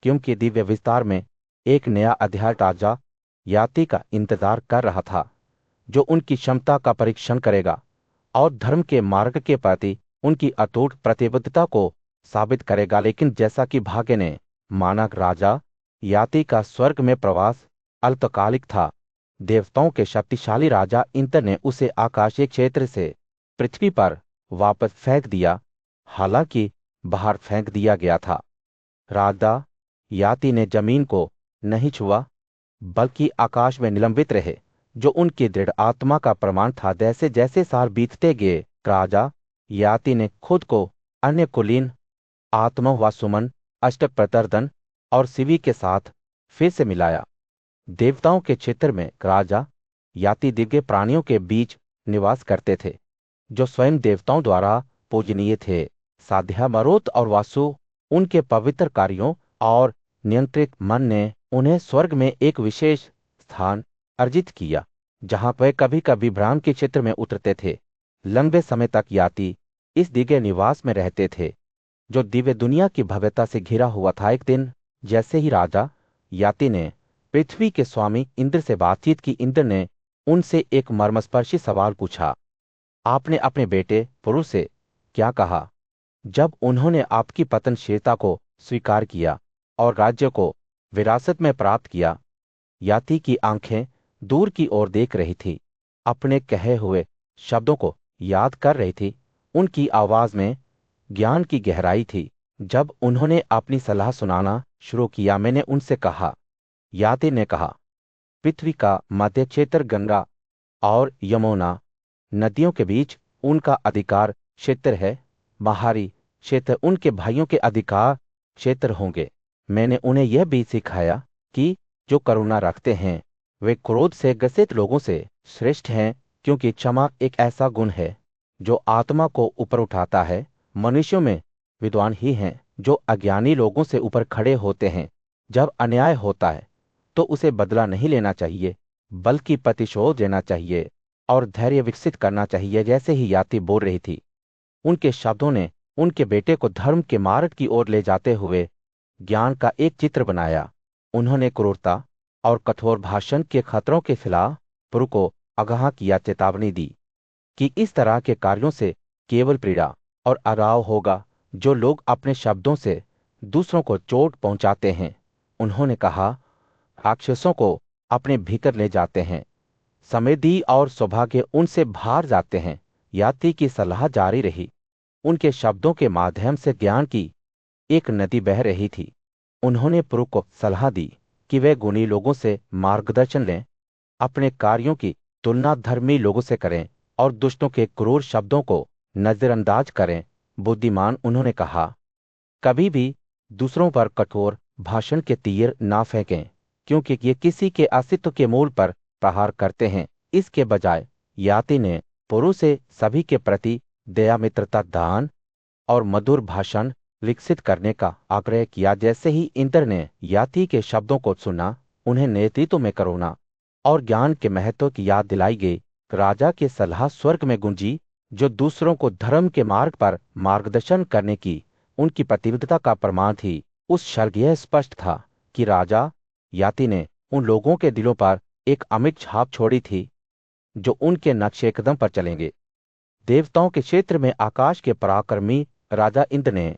क्योंकि दिव्य विस्तार में एक नया अध्याय राजा याति का इंतजार कर रहा था, जो उनकी क्षमता का परीक्षण करेगा और धर्म के मार्ग के प्रति उनकी अटूट प्रतिबद्धता को साबित करेगा। लेकिन जैसा कि भाग्य ने माना, राजा याति का स्वर्ग में प्रवास अल्पकालिक था। देवताओं के शक्तिशाली राजा इंद्र ने उसे आकाशीय क्षेत्र से पृथ्वी पर वापस फेंक दिया, हालांकि बाहर फेंक दिया गया था। राजा याति ने जमीन को नहीं छुआ, बल्कि आकाश में निलंबित रहे, जो उनकी दृढ़ आत्मा का प्रमाण था। जैसे जैसे साल बीतते गए, राजा याति ने खुद को अन्य कुलीन आत्मा व सुमन, अष्टप्रतर्दन और शिवी के साथ फिर से मिलाया। देवताओं के क्षेत्र में राजा याति दिव्य प्राणियों के बीच निवास करते थे, जो स्वयं देवताओं द्वारा पूजनीय थे। साध्या, मरुत और वासु उनके पवित्र कार्यों और नियंत्रित मन ने उन्हें स्वर्ग में एक विशेष स्थान अर्जित किया, जहां वे कभी कभी ब्रह्म के क्षेत्र में उतरते थे। लंबे समय तक याति इस दिव्य निवास में रहते थे, जो दिव्य दुनिया की भव्यता से घिरा हुआ था। एक दिन जैसे ही राजा याति ने पृथ्वी के स्वामी इंद्र से बातचीत की, इंद्र ने उनसे एक मर्मस्पर्शी सवाल पूछा। आपने अपने बेटे पुरुष से क्या कहा जब उन्होंने आपकी पतनशीलता को स्वीकार किया और राज्य को विरासत में प्राप्त किया? याति की आंखें दूर की ओर देख रही थी, अपने कहे हुए शब्दों को याद कर रही थी। उनकी आवाज में ज्ञान की गहराई थी। जब उन्होंने अपनी सलाह सुनाना शुरू किया, मैंने उनसे कहा। याति ने कहा, पृथ्वी का मध्य क्षेत्र गंगा और यमुना नदियों के बीच उनका अधिकार क्षेत्र है। बाहरी क्षेत्र उनके भाइयों के अधिकार क्षेत्र होंगे। मैंने उन्हें यह भी सिखाया कि जो करुणा रखते हैं वे क्रोध से ग्रसित लोगों से श्रेष्ठ हैं, क्योंकि क्षमा एक ऐसा गुण है जो आत्मा को ऊपर उठाता है। मनुष्यों में विद्वान ही हैं जो अज्ञानी लोगों से ऊपर खड़े होते हैं। जब अन्याय होता है तो उसे बदला नहीं लेना चाहिए, बल्कि प्रतिशोध देना चाहिए और धैर्य विकसित करना चाहिए। जैसे ही याति बोल रही थी, उनके शब्दों ने उनके बेटे को धर्म के मार्ग की ओर ले जाते हुए ज्ञान का एक चित्र बनाया। उन्होंने क्रूरता और कठोर भाषण के खतरों के खिलाफ प्रभु को आगाह किया, चेतावनी दी कि इस तरह के कार्यों से केवल पीड़ा और अराव होगा। जो लोग अपने शब्दों से दूसरों को चोट पहुंचाते हैं, उन्होंने कहा, राक्षसों को अपने भीतर ले जाते हैं। समृद्धि और सौभाग्य उनसे बाहर जाते हैं। यात्री की सलाह जारी रही। उनके शब्दों के माध्यम से ज्ञान की एक नदी बह रही थी। उन्होंने प्रभु को सलाह दी कि वे गुणी लोगों से मार्गदर्शन लें, अपने कार्यों की तुलना धर्मी लोगों से करें और दुष्टों के क्रूर शब्दों को नजरअंदाज करें। बुद्धिमान, उन्होंने कहा, कभी भी दूसरों पर कठोर भाषण के तीर ना फेंकें, क्योंकि ये किसी के अस्तित्व के मूल पर प्रहार करते हैं। इसके बजाय याति ने पुरु से सभी के प्रति दया, मित्रता, दान और मधुर भाषण विकसित करने का आग्रह किया। जैसे ही इंद्र ने याति के शब्दों को सुना, उन्हें नेतृत्व में करुणा और ज्ञान के महत्व की याद दिलाई गई। राजा की सलाह स्वर्ग में गूंजी, जो दूसरों को धर्म के मार्ग पर मार्गदर्शन करने की उनकी प्रतिबद्धता का प्रमाण थी। उस क्षण यह स्पष्ट था कि राजा याति ने उन लोगों के दिलों पर एक अमिट छाप छोड़ी थी जो उनके नक्शे कदम पर चलेंगे। देवताओं के क्षेत्र में आकाश के पराक्रमी राजा इंद्र ने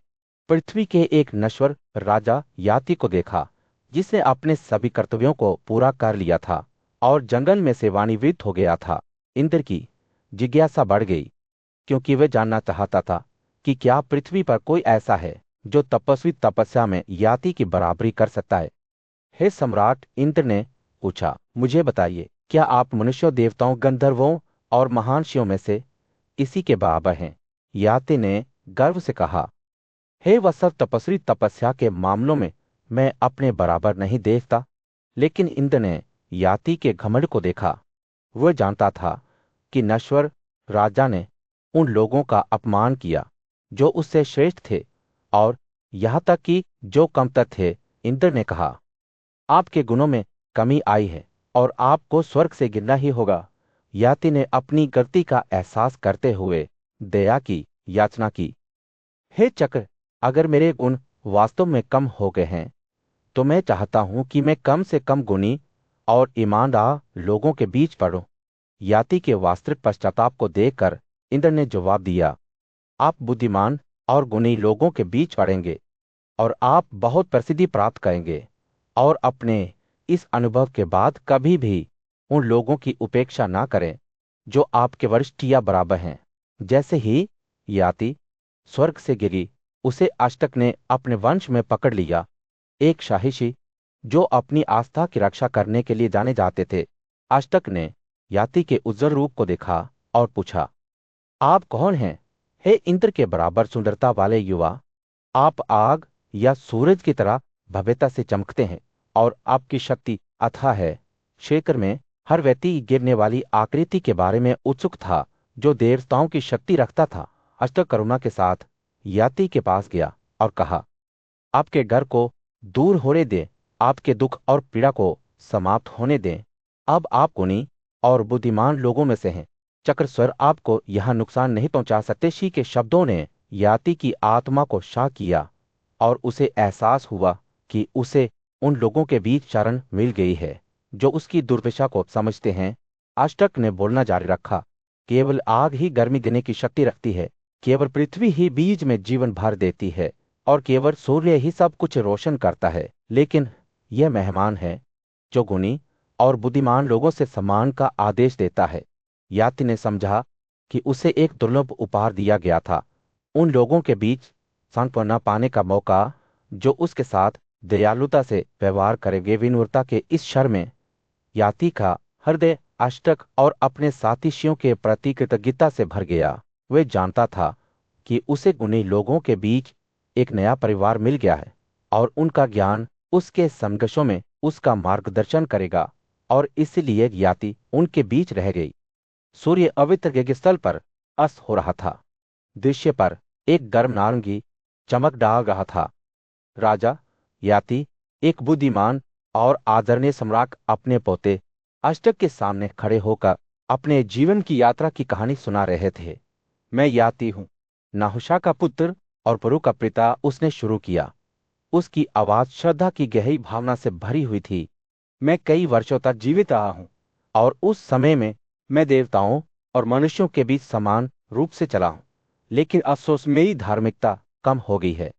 पृथ्वी के एक नश्वर राजा याति को देखा, जिसने अपने सभी कर्तव्यों को पूरा कर लिया था और जंगल में सेवानिवृत्त हो गया था। इंद्र की जिज्ञासा बढ़ गई, क्योंकि वह जानना चाहता था कि क्या पृथ्वी पर कोई ऐसा है जो तपस्वी तपस्या में याति की बराबरी कर सकता है। हे सम्राट, इंद्र ने पूछा, मुझे बताइए, क्या आप मनुष्यों, देवताओं, गंधर्वों और महानशियों में से इसी के बराबर हैं? याति ने गर्व से कहा, हे वत्सल, तपस्वी तपस्या के मामलों में मैं अपने बराबर नहीं देखता। लेकिन इंद्र ने याति के घमंड को देखा। वह जानता था कि नश्वर राजा ने उन लोगों का अपमान किया जो उससे श्रेष्ठ थे, और यहां तक कि जो कमतर थे। इंद्र ने कहा, आपके गुणों में कमी आई है और आपको स्वर्ग से गिरना ही होगा। याति ने अपनी गलती का एहसास करते हुए दया की याचना की, हे चक्र, अगर मेरे गुण वास्तव में कम हो गए हैं तो मैं चाहता हूं कि मैं कम से कम गुणी और ईमानदार लोगों के बीच पड़ूं। याति के वास्तविक पश्चाताप को देखकर इंद्र ने जवाब दिया, आप बुद्धिमान और गुणी लोगों के बीच पड़ेंगे और आप बहुत प्रसिद्धि प्राप्त करेंगे, और अपने इस अनुभव के बाद कभी भी उन लोगों की उपेक्षा ना करें जो आपके वरिष्ठ या बराबर हैं। जैसे ही याति स्वर्ग से गिरी, उसे अष्टक ने अपने वंश में पकड़ लिया। एक शाहिशी जो अपनी आस्था की रक्षा करने के लिए जाने जाते थे। अष्टक ने याति के उज्जवल रूप को देखा और पूछा, आप कौन हैं? हे इंद्र के बराबर सुंदरता वाले युवा, आप आग या सूरज की तरह भव्यता से चमकते हैं और आपकी शक्ति अथाह है। क्षेत्र में हर व्यक्ति गिरने वाली आकृति के बारे में उत्सुक था जो देवताओं की शक्ति रखता था। अष्टक करुणा के साथ याति के पास गया और कहा, आपके घर को दूर होने दें, आपके दुख और पीड़ा को समाप्त होने दें। अब आप गुणी और बुद्धिमान लोगों में से हैं। चक्र स्वर आपको यहां नुकसान नहीं पहुंचा सकते। शी के शब्दों ने याति की आत्मा को शाक किया और उसे एहसास हुआ कि उसे उन लोगों के बीच शरण मिल गई है जो उसकी दुर्दशा को समझते हैं। अष्टक ने बोलना जारी रखा, केवल आग ही गर्मी देने की शक्ति रखती है, केवल पृथ्वी ही बीज में जीवन भर देती है, और केवल सूर्य ही सब कुछ रोशन करता है। लेकिन यह मेहमान है जो गुणी और बुद्धिमान लोगों से सम्मान का आदेश देता है। याति ने समझा कि उसे एक दुर्लभ उपहार दिया गया था, उन लोगों के बीच सांत्वना पाने का मौका जो उसके साथ दयालुता से व्यवहार करेंगे। विनम्रता के इस क्षण में याति का हृदय अष्टक और अपने साथीशियों के प्रति कृतज्ञता से भर गया। वह जानता था कि उसे गुणी लोगों के बीच एक नया परिवार मिल गया है और उनका ज्ञान उसके संघर्षों में उसका मार्गदर्शन करेगा, और इसलिए याति उनके बीच रह गई। सूर्य पवित्र यज्ञस्थल पर अस्त हो रहा था। दृश्य पर एक गर्म नारंगी चमक डाल रहा था। राजा याति, एक बुद्धिमान और आदरणीय सम्राट, अपने पोते अष्टक के सामने खड़े होकर अपने जीवन की यात्रा की कहानी सुना रहे थे। मैं याति हूं, नाहुशा का पुत्र और पुरु का पिता, उसने शुरू किया। उसकी आवाज श्रद्धा की गहरी भावना से भरी हुई थी। मैं कई वर्षों तक जीवित रहा हूं और उस समय में मैं देवताओं और मनुष्यों के बीच समान रूप से चला हूं, लेकिन अफसोस मेरी धार्मिकता कम हो गई है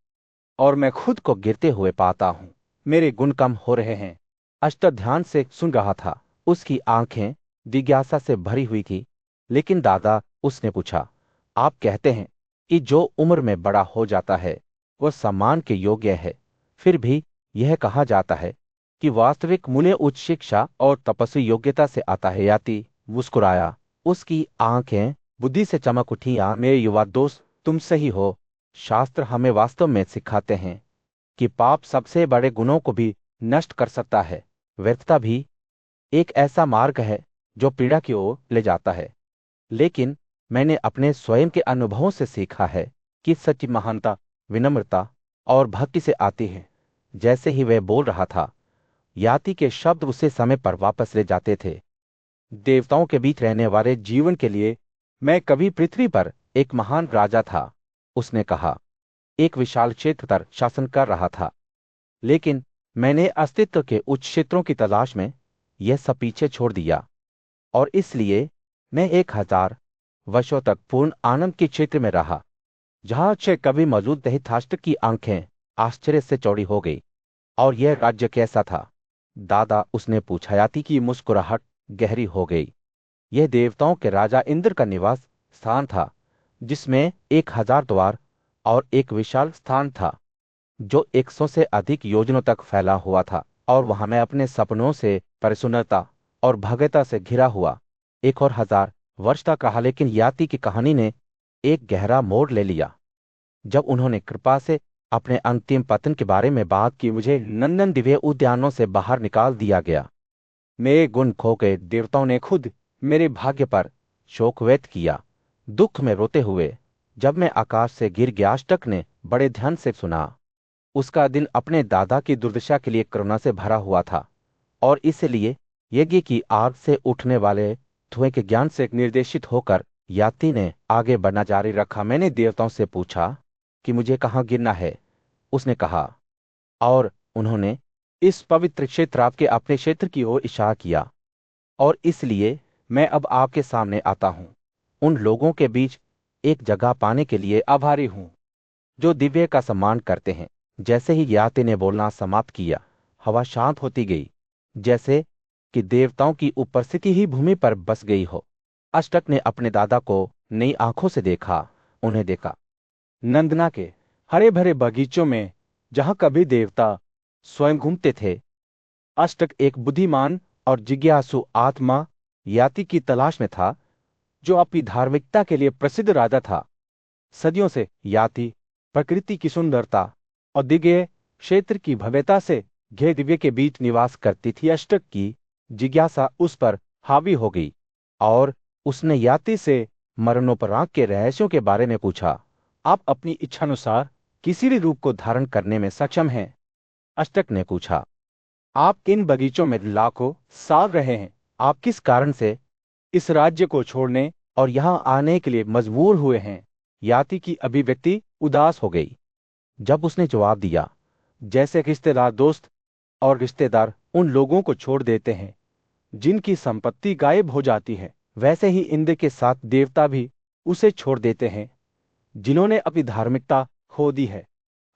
और मैं खुद को गिरते हुए पाता हूं। मेरे गुण कम हो रहे हैं। अष्टक ध्यान से सुन रहा था। उसकी आंखें जिज्ञासा से भरी हुई थी। लेकिन दादा, उसने पूछा, आप कहते हैं कि जो उम्र में बड़ा हो जाता है वह सम्मान के योग्य है। फिर भी यह कहा जाता है कि वास्तविक मूल्य उच्च शिक्षा और तपस्वी योग्यता से आता है। याति मुस्कुराया। उसकी आंखें बुद्धि से चमक उठी। मेरे युवा दोस्त, तुम सही हो। शास्त्र हमें वास्तव में सिखाते हैं कि पाप सबसे बड़े गुणों को भी नष्ट कर सकता है। व्यर्थता भी एक ऐसा मार्ग है जो पीड़ा की ओर ले जाता है। लेकिन मैंने अपने स्वयं के अनुभवों से सीखा है कि सच्ची महानता विनम्रता और भक्ति से आती है। जैसे ही वह बोल रहा था, याति के शब्द उसे समय पर वापस ले जाते थे। देवताओं के बीच रहने वाले जीवन के लिए मैं कभी पृथ्वी पर एक महान राजा था, उसने कहा। एक विशाल क्षेत्र पर शासन कर रहा था। लेकिन मैंने अस्तित्व के उच्च क्षेत्रों की तलाश में यह सब पीछे छोड़ दिया और इसलिए मैं 1000 वर्षों तक पूर्ण आनंद के क्षेत्र में रहा, जहां से कभी मौजूद नहीं था। अष्टक की आंखें आश्चर्य से चौड़ी हो गई। और यह राज्य कैसा था दादा, उसने पूछा। याति की मुस्कुराहट गहरी हो गई। यह देवताओं के राजा इंद्र का निवास स्थान था, जिसमें 1000 द्वार और एक विशाल स्थान था जो 100 से अधिक योजनों तक फैला हुआ था। और वहां मैं अपने सपनों से परिशुद्धता और भव्यता से घिरा हुआ 1000 वर्ष तक रहा। लेकिन याति की कहानी ने एक गहरा मोड़ ले लिया जब उन्होंने कृपा से अपने अंतिम पतन के बारे में बात की। मुझे नंदन दिव्य उद्यानों से बाहर निकाल दिया गया। मेरे गुण खो गए। देवताओं ने खुद मेरे भाग्य पर शोक व्यक्त किया, दुख में रोते हुए। जब मैं आकाश से गिर गया, अष्टक ने बड़े ध्यान से सुना। उसका दिन अपने दादा की दुर्दशा के लिए करुणा से भरा हुआ था और इसलिए यज्ञ की आग से उठने वाले धुएं के ज्ञान से निर्देशित होकर याति ने आगे बढ़ना जारी रखा। मैंने देवताओं से पूछा कि मुझे कहाँ गिरना है। उसने कहा, और उन्होंने इस पवित्र क्षेत्र आपके अपने क्षेत्र की ओर इशारा किया। और इसलिए मैं अब आपके सामने आता हूं, उन लोगों के बीच एक जगह पाने के लिए आभारी हूं जो दिव्य का सम्मान करते हैं। जैसे ही याति ने बोलना समाप्त किया, हवा शांत होती गई, जैसे कि देवताओं की उपस्थिति ही भूमि पर बस गई हो। अष्टक ने अपने दादा को नई आंखों से देखा। उन्हें देखा नंदना के हरे भरे बगीचों में, जहां कभी देवता स्वयं घूमते थे। अष्टक एक बुद्धिमान और जिज्ञासु आत्मा याति की तलाश में था, जो अपनी धार्मिकता के लिए प्रसिद्ध राजा था। सदियों से याति प्रकृति की सुंदरता और दिव्य क्षेत्र की भव्यता से घे दिव्य के बीच निवास करती थी। अष्टक की जिज्ञासा उस पर हावी हो गई और उसने याति से मरणोपरांत के रहस्यों के बारे में पूछा। आप अपनी इच्छानुसार किसी भी रूप को धारण करने में सक्षम हैं? अष्टक ने पूछा। आप किन बगीचों में लाखों साल रहे हैं? आप किस कारण से इस राज्य को छोड़ने और यहां आने के लिए मजबूर हुए हैं? याति की अभिव्यक्ति उदास हो गई जब उसने जवाब दिया, जैसे रिश्तेदार दोस्त और रिश्तेदार उन लोगों को छोड़ देते हैं जिनकी संपत्ति गायब हो जाती है, वैसे ही इंद्र के साथ देवता भी उसे छोड़ देते हैं जिन्होंने अपनी धार्मिकता खो दी है।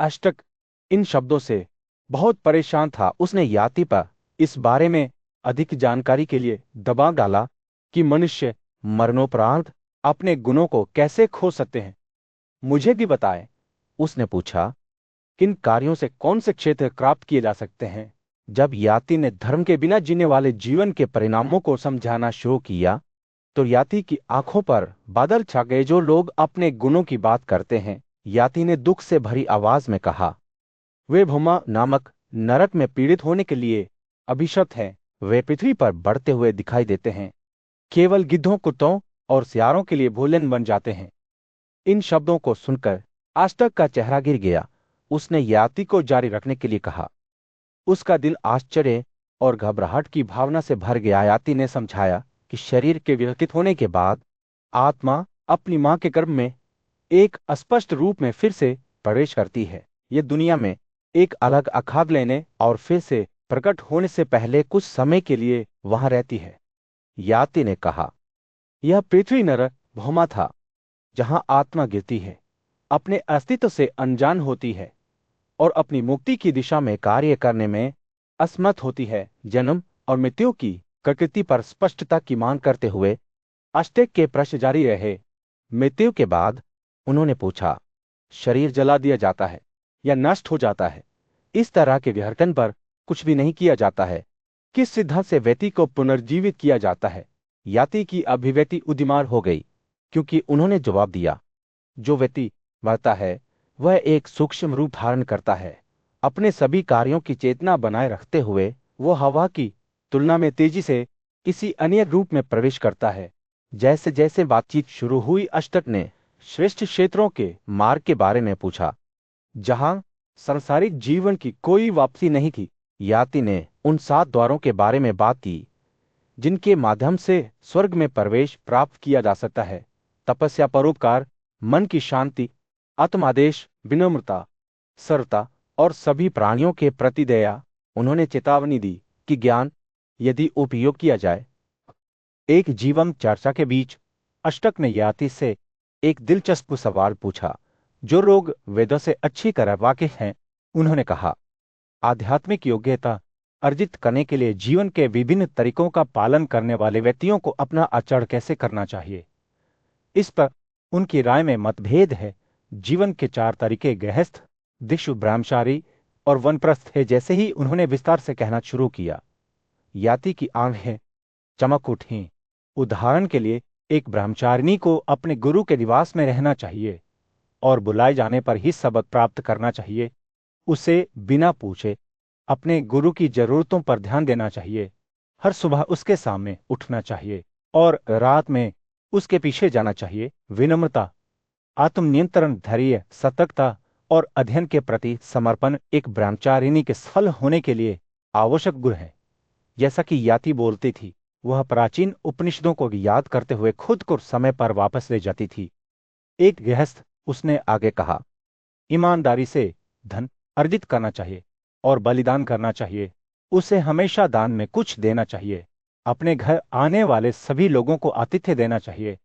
अष्टक इन शब्दों से बहुत परेशान था। उसने याति पर इस बारे में अधिक जानकारी के लिए दबाव डाला कि मनुष्य मरणोपरांत अपने गुणों को कैसे खो सकते हैं। मुझे भी बताएं, उसने पूछा, किन कार्यों से कौन से क्षेत्र प्राप्त किए जा सकते हैं? जब याति ने धर्म के बिना जीने वाले जीवन के परिणामों को समझाना शुरू किया, तो याति की आंखों पर बादल छा गए। जो लोग अपने गुणों की बात करते हैं, याति ने दुख से भरी आवाज में कहा, वे भूमा नामक नरक में पीड़ित होने के लिए अभिशप्त हैं। वे पृथ्वी पर बढ़ते हुए दिखाई देते हैं। केवल गिद्धों, कुत्तों और सियारों के लिए भोजन बन जाते हैं। इन शब्दों को सुनकर आष्टक का चेहरा गिर गया। उसने याति को जारी रखने के लिए कहा। उसका दिल आश्चर्य और घबराहट की भावना से भर गया। याति ने समझाया कि शरीर के विकसित होने के बाद आत्मा अपनी मां के गर्भ में एक अस्पष्ट रूप में फिर से प्रवेश करती है। ये दुनिया में एक अलग आकार लेने और फिर से प्रकट होने से पहले कुछ समय के लिए वहां रहती है। याति ने कहा, यह पृथ्वी नरक भौमा था जहां आत्मा गिरती है, अपने अस्तित्व से अनजान होती है और अपनी मुक्ति की दिशा में कार्य करने में असमर्थ होती है। जन्म और मृत्यु की प्रकृति पर स्पष्टता की मांग करते हुए अष्टक के प्रश्न जारी रहे। मृत्यु के बाद उन्होंने पूछा, शरीर जला दिया जाता है या नष्ट हो जाता है? इस तरह के विघटन पर कुछ भी नहीं किया जाता है। किस सिद्धांत से व्यक्ति को पुनर्जीवित किया जाता है? याति की अभिव्यक्ति उद्दीमार हो गई, क्योंकि उन्होंने जवाब दिया, जो व्यक्ति मरता है वह एक सूक्ष्म रूप धारण करता है। अपने सभी कार्यों की चेतना बनाए रखते हुए वो हवा की तुलना में तेजी से किसी अन्य रूप में प्रवेश करता है। जैसे जैसे बातचीत शुरू हुई, अष्टक ने श्रेष्ठ क्षेत्रों के मार्ग के बारे में पूछा, जहां सांसारिक जीवन की कोई वापसी नहीं थी। याति ने उन 7 द्वारों के बारे में बात की जिनके माध्यम से स्वर्ग में प्रवेश प्राप्त किया जा सकता है। तपस्या, परोपकार, मन की शांति, आत्मादेश, विनम्रता, सरलता और सभी प्राणियों के प्रति दया। उन्होंने चेतावनी दी कि ज्ञान यदि उपयोग किया जाए। एक जीवम चर्चा के बीच अष्टक ने याति से एक दिलचस्प सवाल पूछा, जो लोग वेदों से अच्छी तरह वाकिफ हैं। उन्होंने कहा, आध्यात्मिक योग्यता अर्जित करने के लिए जीवन के विभिन्न तरीकों का पालन करने वाले व्यक्तियों को अपना आचरण कैसे करना चाहिए? इस पर उनकी राय में मतभेद है। जीवन के 4 तरीके गृहस्थ, दिक्षु, ब्रह्मचारी और वनप्रस्थ है। जैसे ही उन्होंने विस्तार से कहना शुरू किया, याति की आंखें चमक उठी। उदाहरण के लिए, एक ब्रह्मचारिणी को अपने गुरु के निवास में रहना चाहिए और बुलाए जाने पर ही सबक प्राप्त करना चाहिए। उसे बिना पूछे अपने गुरु की जरूरतों पर ध्यान देना चाहिए। हर सुबह उसके सामने उठना चाहिए और रात में उसके पीछे जाना चाहिए। विनम्रता, आत्मनियंत्रण, धैर्य, सतर्कता और अध्ययन के प्रति समर्पण एक ब्रह्मचारिणी के सफल होने के लिए आवश्यक गुण है। जैसा कि याति बोलती थी, वह प्राचीन उपनिषदों को याद करते हुए खुद को समय पर वापस ले जाती थी। एक गृहस्थ, उसने आगे कहा, ईमानदारी से धन अर्जित करना चाहिए और बलिदान करना चाहिए। उसे हमेशा दान में कुछ देना चाहिए। अपने घर आने वाले सभी लोगों को आतिथ्य देना चाहिए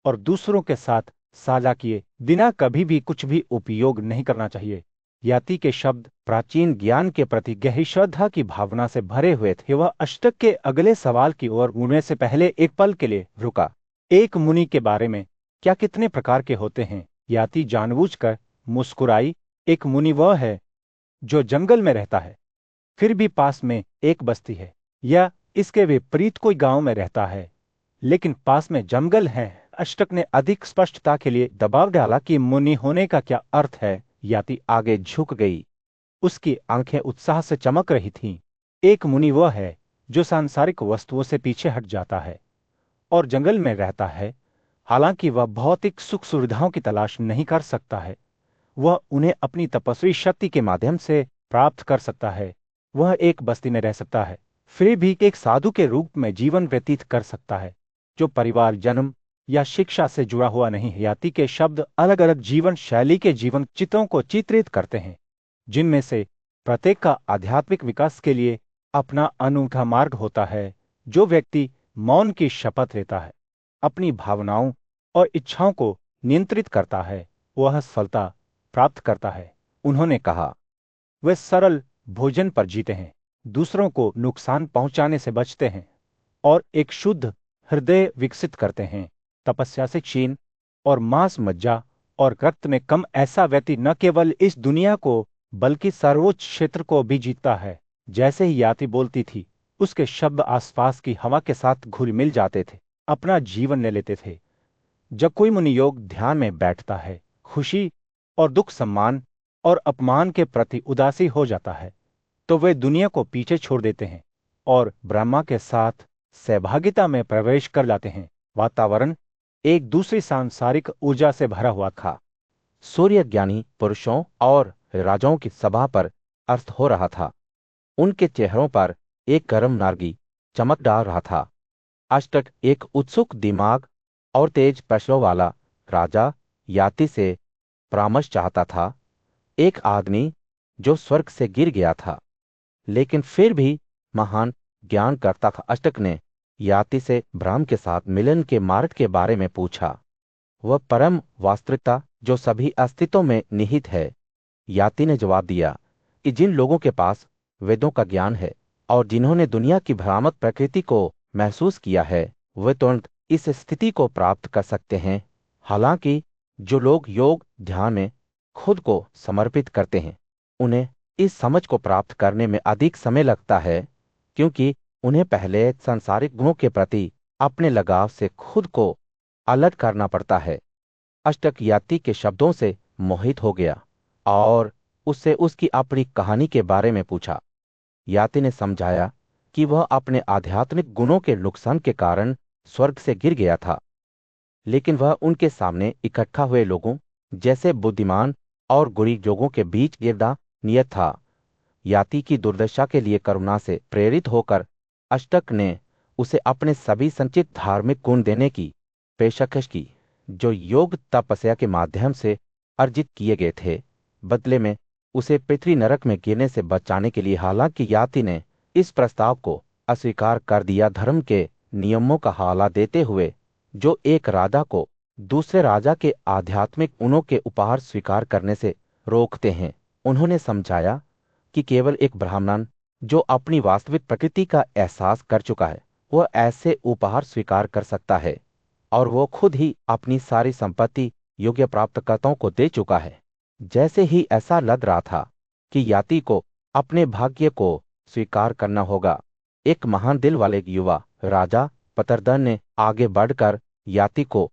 और दूसरों के साथ साझा किए बिना कभी भी कुछ भी उपयोग नहीं करना चाहिए। याति के शब्द प्राचीन ज्ञान के प्रति गहरी श्रद्धा की भावना से भरे हुए थे। वह अष्टक के अगले सवाल की ओर मुड़ने से पहले एक पल के लिए रुका। एक मुनि के बारे में क्या कितने प्रकार के होते हैं? याति जानबूझकर मुस्कुराई। एक मुनि वह है जो जंगल में रहता है, फिर भी पास में एक बस्ती है, या इसके विपरीत कोई गांव में रहता है लेकिन पास में जंगल है। अष्टक ने अधिक स्पष्टता के लिए दबाव डाला कि मुनि होने का क्या अर्थ है। याति आगे झुक गई। उसकी आंखें उत्साह से चमक रही थीं। एक मुनि वह है जो सांसारिक वस्तुओं से पीछे हट जाता है और जंगल में रहता है। हालांकि वह भौतिक सुख सुविधाओं की तलाश नहीं कर सकता है, वह उन्हें अपनी तपस्वी शक्ति के माध्यम से प्राप्त कर सकता है। वह एक बस्ती में रह सकता है, फिर भी एक साधु के रूप में जीवन व्यतीत कर सकता है जो परिवार, जन्म या शिक्षा से जुड़ा हुआ नहीं है। याति के शब्द अलग अलग जीवन शैली के जीवन चित्रों को चित्रित करते हैं, जिनमें से प्रत्येक का आध्यात्मिक विकास के लिए अपना अनूठा मार्ग होता है। जो व्यक्ति मौन की शपथ लेता है, अपनी भावनाओं और इच्छाओं को नियंत्रित करता है, वह सफलता प्राप्त करता है। उन्होंने कहा, वे सरल भोजन पर जीते हैं, दूसरों को नुकसान पहुंचाने से बचते हैं और एक शुद्ध हृदय विकसित करते हैं। तपस्या से क्षीण और मांस, मज्जा और रक्त में कम ऐसा व्यक्ति न केवल इस दुनिया को बल्कि सर्वोच्च क्षेत्र को भी जीतता है। जैसे ही याति बोलती थी, उसके शब्द आसपास की हवा के साथ घुल मिल जाते थे, अपना जीवन ले लेते थे। जब कोई मुनि योग ध्यान में बैठता है, खुशी और दुख, सम्मान और अपमान के प्रति उदासी हो जाता है, तो वे दुनिया को पीछे छोड़ देते हैं और ब्रह्मा के साथ सहभागिता में प्रवेश कर जाते हैं। वातावरण एक दूसरी सांसारिक ऊर्जा से भरा हुआ था। सूर्य ज्ञानी पुरुषों और राजाओं की सभा पर अर्थ हो रहा था। उनके चेहरों पर एक गर्म नारगी चमक डाल रहा था। अष्टक एक उत्सुक दिमाग और तेज प्रश्नों वाला राजा याति से परामर्श चाहता था, एक आदमी जो स्वर्ग से गिर गया था लेकिन फिर भी महान ज्ञान करता था। अष्टक ने याति से ब्रह्म के साथ मिलन के मार्ग के बारे में पूछा, वह परम वास्तविकता जो सभी अस्तित्व में निहित है। याति ने जवाब दिया कि जिन लोगों के पास वेदों का ज्ञान है और जिन्होंने दुनिया की भ्रामक प्रकृति को महसूस किया है, वे तुरंत इस स्थिति को प्राप्त कर सकते हैं। हालांकि जो लोग योग ध्यान में खुद को समर्पित करते हैं, उन्हें इस समझ को प्राप्त करने में अधिक समय लगता है, क्योंकि उन्हें पहले सांसारिक गुणों के प्रति अपने लगाव से खुद को अलग करना पड़ता है। अष्टक याति के शब्दों से मोहित हो गया और उससे उसकी अपनी कहानी के बारे में पूछा। याति ने समझाया कि वह अपने आध्यात्मिक गुणों के नुकसान के कारण स्वर्ग से गिर गया था, लेकिन वह उनके सामने इकट्ठा हुए लोगों जैसे बुद्धिमान और गुरी लोगों के बीच गिरना नियत था। याति की दुर्दशा के लिए करुणा से प्रेरित होकर अष्टक ने उसे अपने सभी संचित धार्मिक गुण देने की पेशकश की, जो योग तपस्या के माध्यम से अर्जित किए गए थे। बदले में उसे पृथ्वी नरक में गिरने से बचाने के लिए। हालांकि याति ने इस प्रस्ताव को अस्वीकार कर दिया। धर्म के नियमों का हवाला देते हुए जो एक राजा को दूसरे राजा के आध्यात्मिक गुणों के उपहार स्वीकार करने से रोकते हैं, उन्होंने समझाया कि केवल एक ब्राह्मण जो अपनी वास्तविक प्रकृति का एहसास कर चुका है, वह ऐसे उपहार स्वीकार कर सकता है, और वो खुद ही अपनी सारी संपत्ति योग्य प्राप्तकर्ताओं को दे चुका है। जैसे ही ऐसा लग रहा था कि याति को अपने भाग्य को स्वीकार करना होगा, एक महान दिल वाले युवा राजा पतरदन ने आगे बढ़कर याति को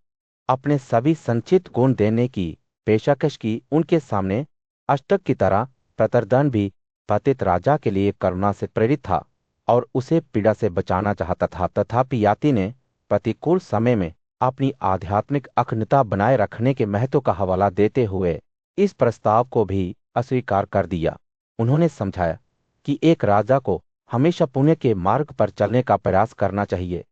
अपने सभी संचित गुण देने की पेशकश की। उनके सामने अष्टक की तरह पतरदन भी पतित राजा के लिए करुणा से प्रेरित था और उसे पीड़ा से बचाना चाहता था। तथापि याति ने प्रतिकूल समय में अपनी आध्यात्मिक अखंडता बनाए रखने के महत्व का हवाला देते हुए इस प्रस्ताव को भी अस्वीकार कर दिया। उन्होंने समझाया कि एक राजा को हमेशा पुण्य के मार्ग पर चलने का प्रयास करना चाहिए,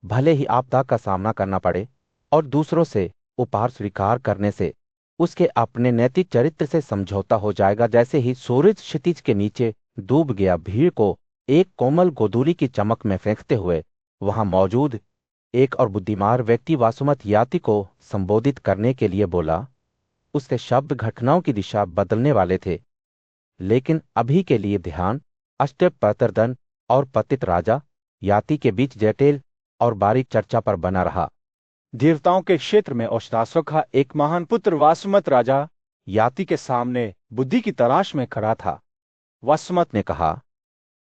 भले ही आपदा का सामना करना पड़े, और दूसरों से उपहार स्वीकार करने से उसके अपने नैतिक चरित्र से समझौता हो जाएगा। जैसे ही सूरज क्षितिज के नीचे डूब गया, भीड़ को एक कोमल गोधूली की चमक में फेंकते हुए वहां मौजूद एक और बुद्धिमान व्यक्ति वासुमत याति को संबोधित करने के लिए बोला। उसके शब्द घटनाओं की दिशा बदलने वाले थे, लेकिन अभी के लिए ध्यान अष्टक पतरदन और पतित राजा याति के बीच जटिल और बारीक चर्चा पर बना रहा। देवताओं के क्षेत्र में औषधासुर का एक महान पुत्र वासुमत राजा याति के सामने बुद्धि की तलाश में खड़ा था। वासुमत ने कहा,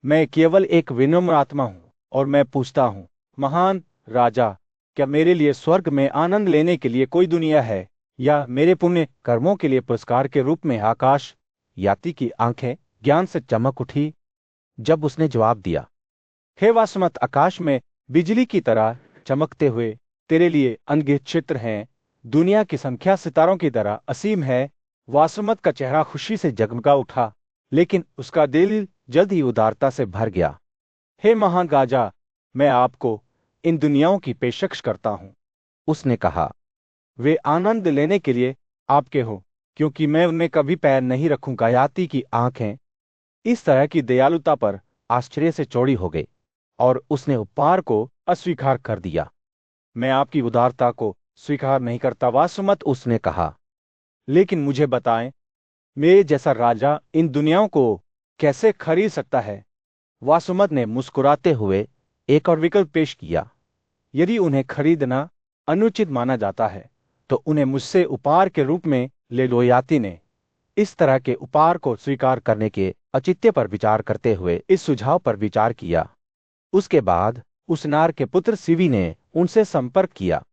मैं केवल एक विनम्र आत्मा हूं और मैं पूछता हूं, महान राजा, क्या मेरे लिए स्वर्ग में आनंद लेने के लिए कोई दुनिया है, या मेरे पुण्य कर्मों के लिए पुरस्कार के रूप में आकाश? याति की आंखें ज्ञान से चमक उठी जब उसने जवाब दिया, हे वासुमत, आकाश में बिजली की तरह चमकते हुए तेरे लिए अनगिनत चित्र हैं। दुनिया की संख्या सितारों की तरह असीम है। वासुमत का चेहरा खुशी से जगमगा उठा, लेकिन उसका दिल जल्द ही उदारता से भर गया। हे महान राजा, मैं आपको इन दुनियाओं की पेशकश करता हूं। उसने कहा, वे आनंद लेने के लिए आपके हो, क्योंकि मैं उनमें कभी पैर नहीं रखूंगा। याति की आंखें इस तरह की दयालुता पर आश्चर्य से चौड़ी हो गई और उसने उपहार को अस्वीकार कर दिया। मैं आपकी उदारता को स्वीकार नहीं करता वासुमत, उसने कहा, लेकिन मुझे बताएं, मेरे जैसा राजा इन दुनियाओं को कैसे खरीद सकता है? वासुमत ने मुस्कुराते हुए एक और विकल्प पेश किया। यदि उन्हें खरीदना अनुचित माना जाता है, तो उन्हें मुझसे उपहार के रूप में ले लो। याति ने इस तरह के उपहार को स्वीकार करने के औचित्य पर विचार करते हुए इस सुझाव पर विचार किया। उसके बाद उस नार के पुत्र सिवी ने उनसे संपर्क किया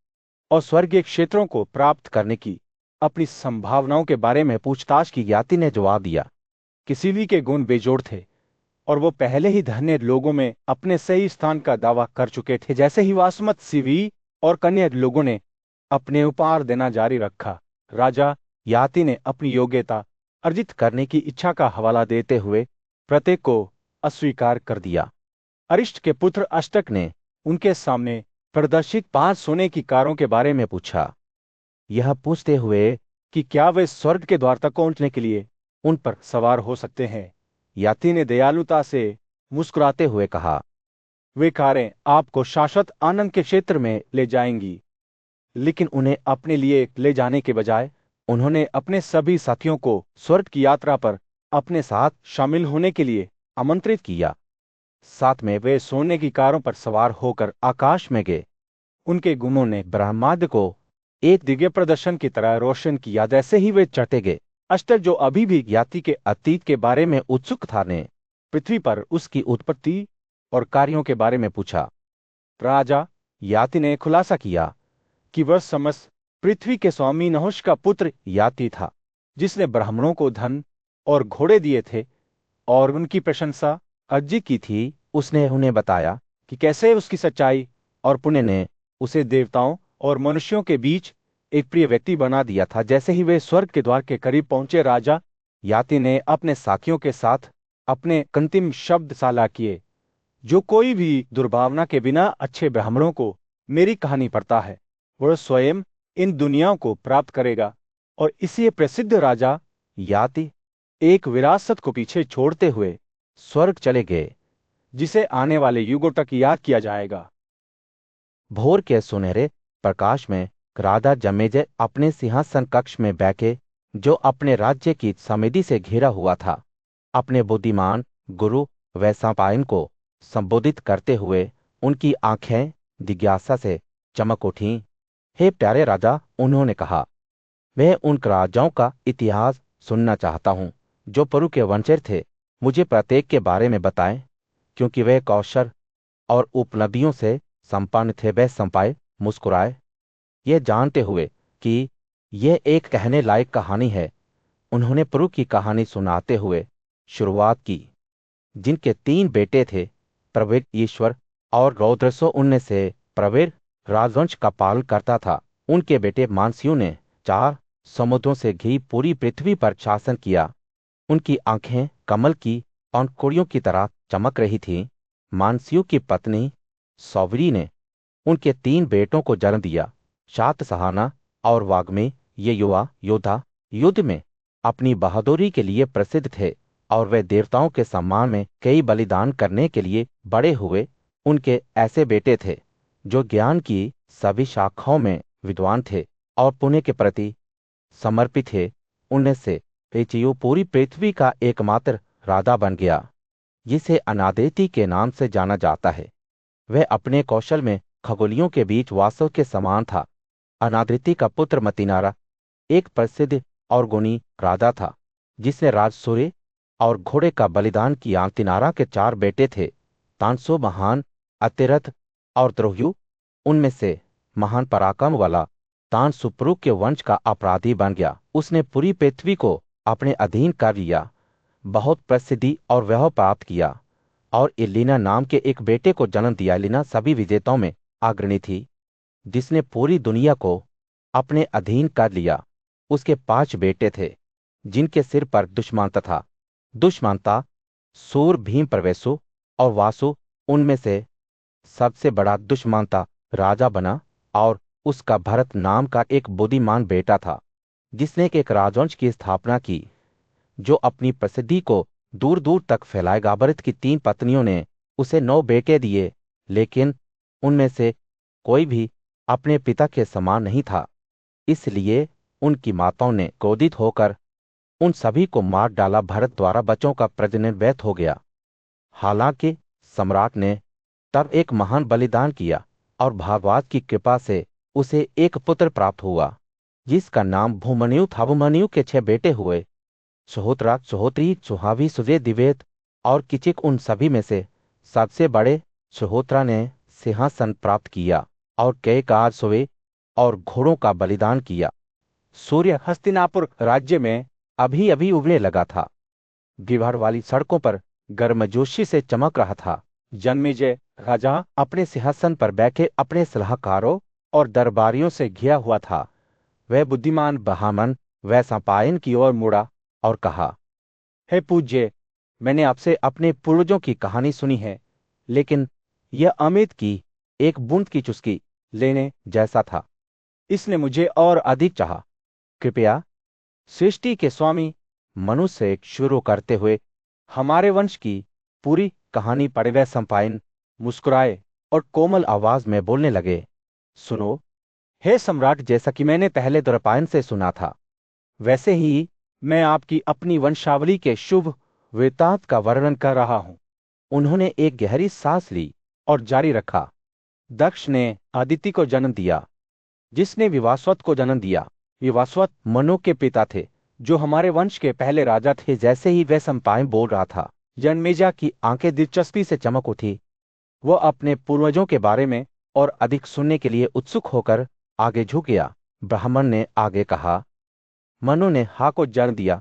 और स्वर्गीय क्षेत्रों को प्राप्त करने की अपनी संभावनाओं के बारे में पूछताछ की। याति ने जवाब दिया कि सिवी के गुण बेजोड़ थे और वो पहले ही धन्य लोगों में अपने सही स्थान का दावा कर चुके थे। जैसे ही वासुमत सिवी और कन्या लोगों ने अपने उपहार देना जारी रखा। राजा याति ने अपनी योग्यता अर्जित करने की इच्छा का हवाला देते हुए प्रत्येक को अस्वीकार कर दिया। अरिष्ट के पुत्र अष्टक ने उनके सामने प्रदर्शित 5 सोने की कारों के बारे में पूछा, यह पूछते हुए कि क्या वे स्वर्ग के द्वार तक पहुंचने के लिए उन पर सवार हो सकते हैं। याति ने दयालुता से मुस्कुराते हुए कहा, वे कारें आपको शाश्वत आनंद के क्षेत्र में ले जाएंगी। लेकिन उन्हें अपने लिए ले जाने के बजाय उन्होंने अपने सभी साथियों को स्वर्ग की यात्रा पर अपने साथ शामिल होने के लिए आमंत्रित किया। साथ में वे सोने की कारों पर सवार होकर आकाश में गए। उनके गुणों ने ब्रह्मांड को एक दिव्य प्रदर्शन की तरह रोशन किया। जैसे ही वे चढ़ते गए, अष्टक, जो अभी भी याति के अतीत के बारे में उत्सुक था, ने पृथ्वी पर उसकी उत्पत्ति और कार्यों के बारे में पूछा। राजा याति ने खुलासा किया कि वह समस्त पृथ्वी के स्वामी नहुष का पुत्र याति था, जिसने ब्राह्मणों को धन और घोड़े दिए थे और उनकी प्रशंसा अर्जी की थी। उसने उन्हें बताया कि कैसे उसकी सच्चाई और पुण्य ने उसे देवताओं और मनुष्यों के बीच एक प्रिय व्यक्ति बना दिया था। जैसे ही वे स्वर्ग के द्वार के करीब पहुंचे, राजा याति ने अपने साथियों के साथ अपने अंतिम शब्द साला किए, जो कोई भी दुर्भावना के बिना अच्छे ब्राह्मणों को मेरी कहानी पढ़ता है, वह स्वयं इन दुनियाओं को प्राप्त करेगा। और इसी प्रसिद्ध राजा याति एक विरासत को पीछे छोड़ते हुए स्वर्ग चले गए, जिसे आने वाले युगों तक याद किया जाएगा। भोर के सुनहरे प्रकाश में राजा जमेजय अपने सिंहासन कक्ष में बैठे, जो अपने राज्य की समृद्धि से घिरा हुआ था, अपने बुद्धिमान गुरु वैशंपायन को संबोधित करते हुए उनकी आंखें जिज्ञासा से चमक उठीं। हे प्यारे राजा, उन्होंने कहा, मैं उन राजाओं का इतिहास सुनना चाहता हूं जो पुरु के वंशज थे। मुझे प्रत्येक के बारे में बताएं, क्योंकि वे कौशल और उपलब्धियों से संपन्न थे। वे संपाय मुस्कुराए, ये जानते हुए कि यह एक कहने लायक कहानी है। उन्होंने पुरु की कहानी सुनाते हुए शुरुआत की, जिनके 3 बेटे थे, प्रवीर, ईश्वर और रौद्रसो। उनमें से प्रवीर राजवंश का पालन करता था। उनके बेटे मानसियों ने 4 समुद्रों से घिरी पूरी पृथ्वी पर शासन किया। उनकी आंखें कमल की अंकुरियों की तरह चमक रही थीं। मानसियों की पत्नी सौवरी ने उनके 3 बेटों को जन्म दिया, शातसहाना और वाग्मी। ये युवा योद्धा युद्ध में अपनी बहादुरी के लिए प्रसिद्ध थे और वे देवताओं के सम्मान में कई बलिदान करने के लिए बड़े हुए। उनके ऐसे बेटे थे जो ज्ञान की सभी शाखाओं में विद्वान थे और पुण्य के प्रति समर्पित थे। उनमें से पेचियो पूरी पृथ्वी का एकमात्र राजा बन गया, जिसे अनादिति के नाम से जाना जाता है। वह अपने कौशल में खगोलियों के बीच वासव के समान था। अनादिति का पुत्र मतिनारा एक प्रसिद्ध और गुणी राजा था, जिसने राज सूर्य और घोड़े का बलिदान किया। तिनारा के 4 बेटे थे, तानसो महान, अतिरथ और द्रोह्यु। उनमें से महान पराक्रम वाला तान सुप्रू के वंश का अपराधी बन गया। उसने पूरी पृथ्वी को अपने अधीन कर लिया, बहुत प्रसिद्धि और वैभव प्राप्त किया और इलीना नाम के एक बेटे को जन्म दिया। इलीना सभी विजेताओं में अग्रणी थी, जिसने पूरी दुनिया को अपने अधीन कर लिया। उसके 5 बेटे थे, जिनके सिर पर दुष्मांता था। दुष्मांता सूर, भीम, प्रवेशु और वासु। उनमें से सबसे बड़ा दुष्मांता राजा बना और उसका भरत नाम का एक बुद्धिमान बेटा था, जिसने एक राजवंश की स्थापना की जो अपनी प्रसिद्धि को दूर दूर तक फैलाएगा। भरत की 3 पत्नियों ने उसे 9 बेटे दिए, लेकिन उनमें से कोई भी अपने पिता के समान नहीं था। इसलिए उनकी माताओं ने क्रोधित होकर उन सभी को मार डाला। भरत द्वारा बच्चों का प्रजनन व्यर्थ हो गया। हालांकि सम्राट ने तब एक महान बलिदान किया और भारद्वाज की कृपा से उसे एक पुत्र प्राप्त हुआ, जिसका नाम भूमन्यु था। भूमन्यु के 6 बेटे हुए, सुहोत्रा, सुहोत्री, सुहावी, सुजय, दिवेद और किचिक। उन सभी में से सबसे बड़े सुहोत्रा ने सिंहासन प्राप्त किया और कई कार सोए और घोड़ों का बलिदान किया। सूर्य हस्तिनापुर राज्य में अभी अभी उगने लगा था, भीड़ वाली सड़कों पर गर्मजोशी से चमक रहा था। जन्मेजय राजा अपने सिंहासन पर बैठे अपने सलाहकारों और दरबारियों से घिरा हुआ था। वह बुद्धिमान ब्राह्मण वैशंपायन की ओर मुड़ा और कहा, हे पूज्य, मैंने आपसे अपने पूर्वजों की कहानी सुनी है, लेकिन यह अमृत की एक बूंद की चुस्की लेने जैसा था। इसने मुझे और अधिक चाहा। कृपया सृष्टि के स्वामी मनु से शुरू करते हुए हमारे वंश की पूरी कहानी पढ़े। वैशंपायन मुस्कुराए और कोमल आवाज में बोलने लगे, सुनो हे सम्राट, जैसा कि मैंने पहले द्रपायन से सुना था, वैसे ही मैं आपकी अपनी वंशावली के शुभ वृत्तांत का वर्णन कर रहा हूं। उन्होंने एक गहरी सांस ली और जारी रखा। दक्ष ने अदिति को जन्म दिया, जिसने विवास्वत को जन्म दिया। विवास्वत मनु के पिता थे, जो हमारे वंश के पहले राजा थे। जैसे ही वैशंपायन बोल रहा था, जन्मेजा की आंखें दिलचस्पी से चमक उठी। वह अपने पूर्वजों के बारे में और अधिक सुनने के लिए उत्सुक होकर आगे झुक गया। ब्राह्मण ने आगे कहा, मनु ने हा को जन्म दिया,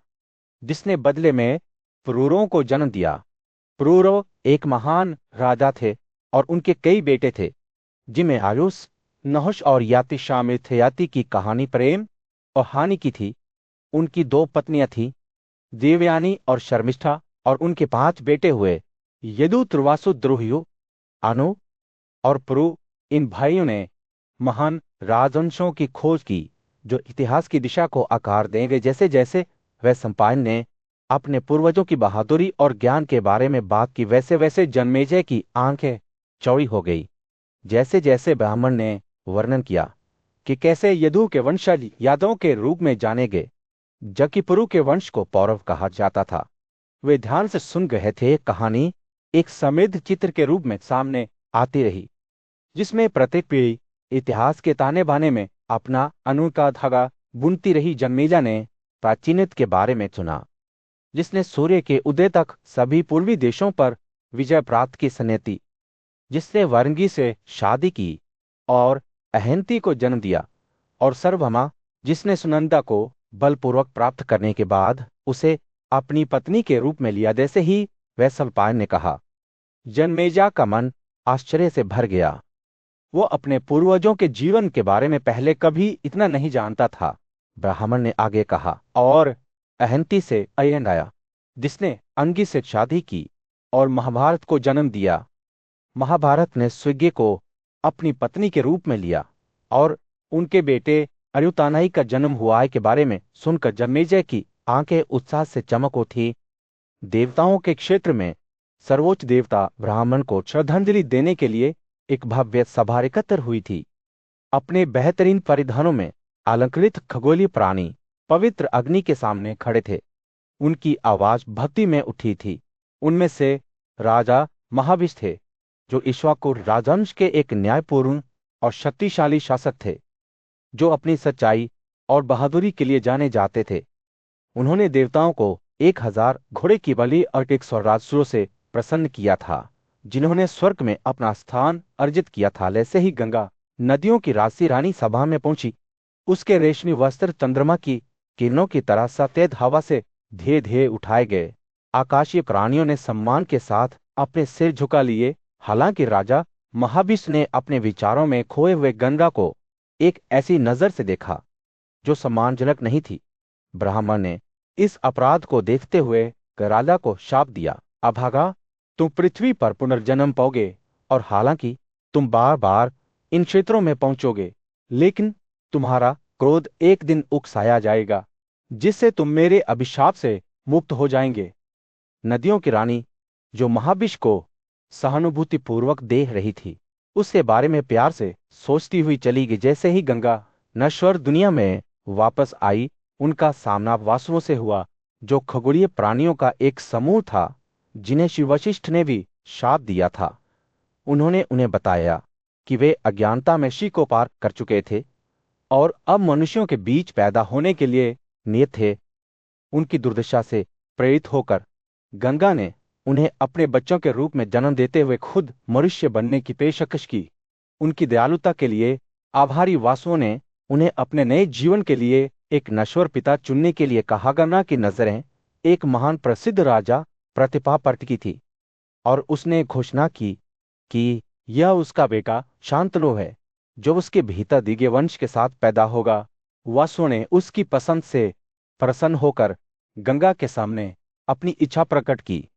जिसने बदले में पुरूरों को जन्म दिया। पुरूरो एक महान राजा थे और उनके कई बेटे थे, जिनमें आयुष, नहुष और याति शामिल थे। याति की कहानी प्रेम और हानि की थी। उनकी 2 पत्नियां थीं, देवयानी और शर्मिष्ठा, और उनके 5 बेटे हुए, यदु, तुर्वासु, द्रुह्यु, अनु और पुरु। इन भाइयों ने महान राजवंशों की खोज की, जो इतिहास की दिशा को आकार देंगे। जैसे जैसे वैशंपायन ने अपने पूर्वजों की बहादुरी और ज्ञान के बारे में बात की, वैसे वैसे जन्मेजय की आंखें चौड़ी हो गई। जैसे जैसे ब्राह्मण ने वर्णन किया कि कैसे यदु के वंशज यादवों के रूप में जाने गए, जबकि पुरु के वंश को पौरव कहा जाता था, वे ध्यान से सुन गए थे। कहानी एक समृद्ध चित्र के रूप में सामने आती रही, जिसमें प्रत्येक पीढ़ी इतिहास के ताने बाने में अपना अनूठा धागा बुनती रही। जन्मेजा ने प्राचीनत के बारे में सुना, जिसने सूर्य के उदय तक सभी पूर्वी देशों पर विजय प्राप्त की। सनेती, जिसने वरंगी से शादी की और अहंती को जन्म दिया। और सर्वमा, जिसने सुनंदा को बलपूर्वक प्राप्त करने के बाद उसे अपनी पत्नी के रूप में लिया। जैसे ही वैशंपायन ने कहा, जन्मेजा का मन आश्चर्य से भर गया। वो अपने पूर्वजों के जीवन के बारे में पहले कभी इतना नहीं जानता था। ब्राह्मण ने आगे कहा, और अहंती से अयन आया, जिसने अंगी से शादी की और महाभारत को जन्म दिया। महाभारत ने स्विग्य को अपनी पत्नी के रूप में लिया, और उनके बेटे अयुतानाई का जन्म हुआ है के बारे में सुनकर जन्मेजय की आंखें उत्साह से चमक उठी। देवताओं के क्षेत्र में सर्वोच्च देवता ब्राह्मण को श्रद्धांजलि देने के लिए एक भव्य सभा एकत्र हुई थी। अपने बेहतरीन परिधानों में अलंकृत खगोलीय प्राणी पवित्र अग्नि के सामने खड़े थे। उनकी आवाज भक्ति में उठी थी। उनमें से राजा महाविष थे, जो इक्ष्वाकुर राजवंश के एक न्यायपूर्ण और शक्तिशाली शासक थे, जो अपनी सच्चाई और बहादुरी के लिए जाने जाते थे। उन्होंने देवताओं को 1000 घोड़े की बलि और 100 राजसुरों से प्रसन्न किया था, जिन्होंने स्वर्ग में अपना स्थान अर्जित किया था। ऐसे ही गंगा नदियों की राशि रानी सभा में पहुंची। उसके रेशमी वस्त्र चंद्रमा की किरणों की तरह सफेद हवा से धीरे धीरे उठाए गए। आकाशीय प्राणियों ने सम्मान के साथ अपने सिर झुका लिए। हालांकि राजा महाविष ने अपने विचारों में खोए हुए गंगा को एक ऐसी नजर से देखा जो सम्मानजनक नहीं थी। ब्राह्मण ने इस अपराध को देखते हुए राजा को शाप दिया, अभागा, तुम पृथ्वी पर पुनर्जन्म पाओगे, और हालांकि तुम बार बार इन क्षेत्रों में पहुंचोगे, लेकिन तुम्हारा क्रोध एक दिन उकसाया जाएगा, जिससे तुम मेरे अभिशाप से मुक्त हो जाएंगे। नदियों की रानी, जो महाविष को सहानुभूतिपूर्वक देख रही थी, उसके बारे में प्यार से सोचती हुई चली गई। जैसे ही गंगा नश्वर दुनिया में वापस आई, उनका सामना वासुओं से हुआ, जो खगोलीय प्राणियों का एक समूह था, जिन्हें शिव वशिष्ठ ने भी शाप दिया था। उन्होंने उन्हें बताया कि वे अज्ञानता में शी को पार कर चुके थे और अब मनुष्यों के बीच पैदा होने के लिए नियत थे। उनकी दुर्दशा से प्रेरित होकर गंगा ने उन्हें अपने बच्चों के रूप में जन्म देते हुए खुद मनुष्य बनने की पेशकश की। उनकी दयालुता के लिए आभारी वासुओं ने उन्हें अपने नए जीवन के लिए एक नश्वर पिता चुनने के लिए कहा। गंगा की नजरें एक महान प्रसिद्ध राजा प्रतिभा पर टिकी थी, और उसने घोषणा की कि यह उसका बेटा शांतनु है, जो उसके भीतर दिव्य वंश के साथ पैदा होगा। वासु ने उसकी पसंद से प्रसन्न होकर गंगा के सामने अपनी इच्छा प्रकट की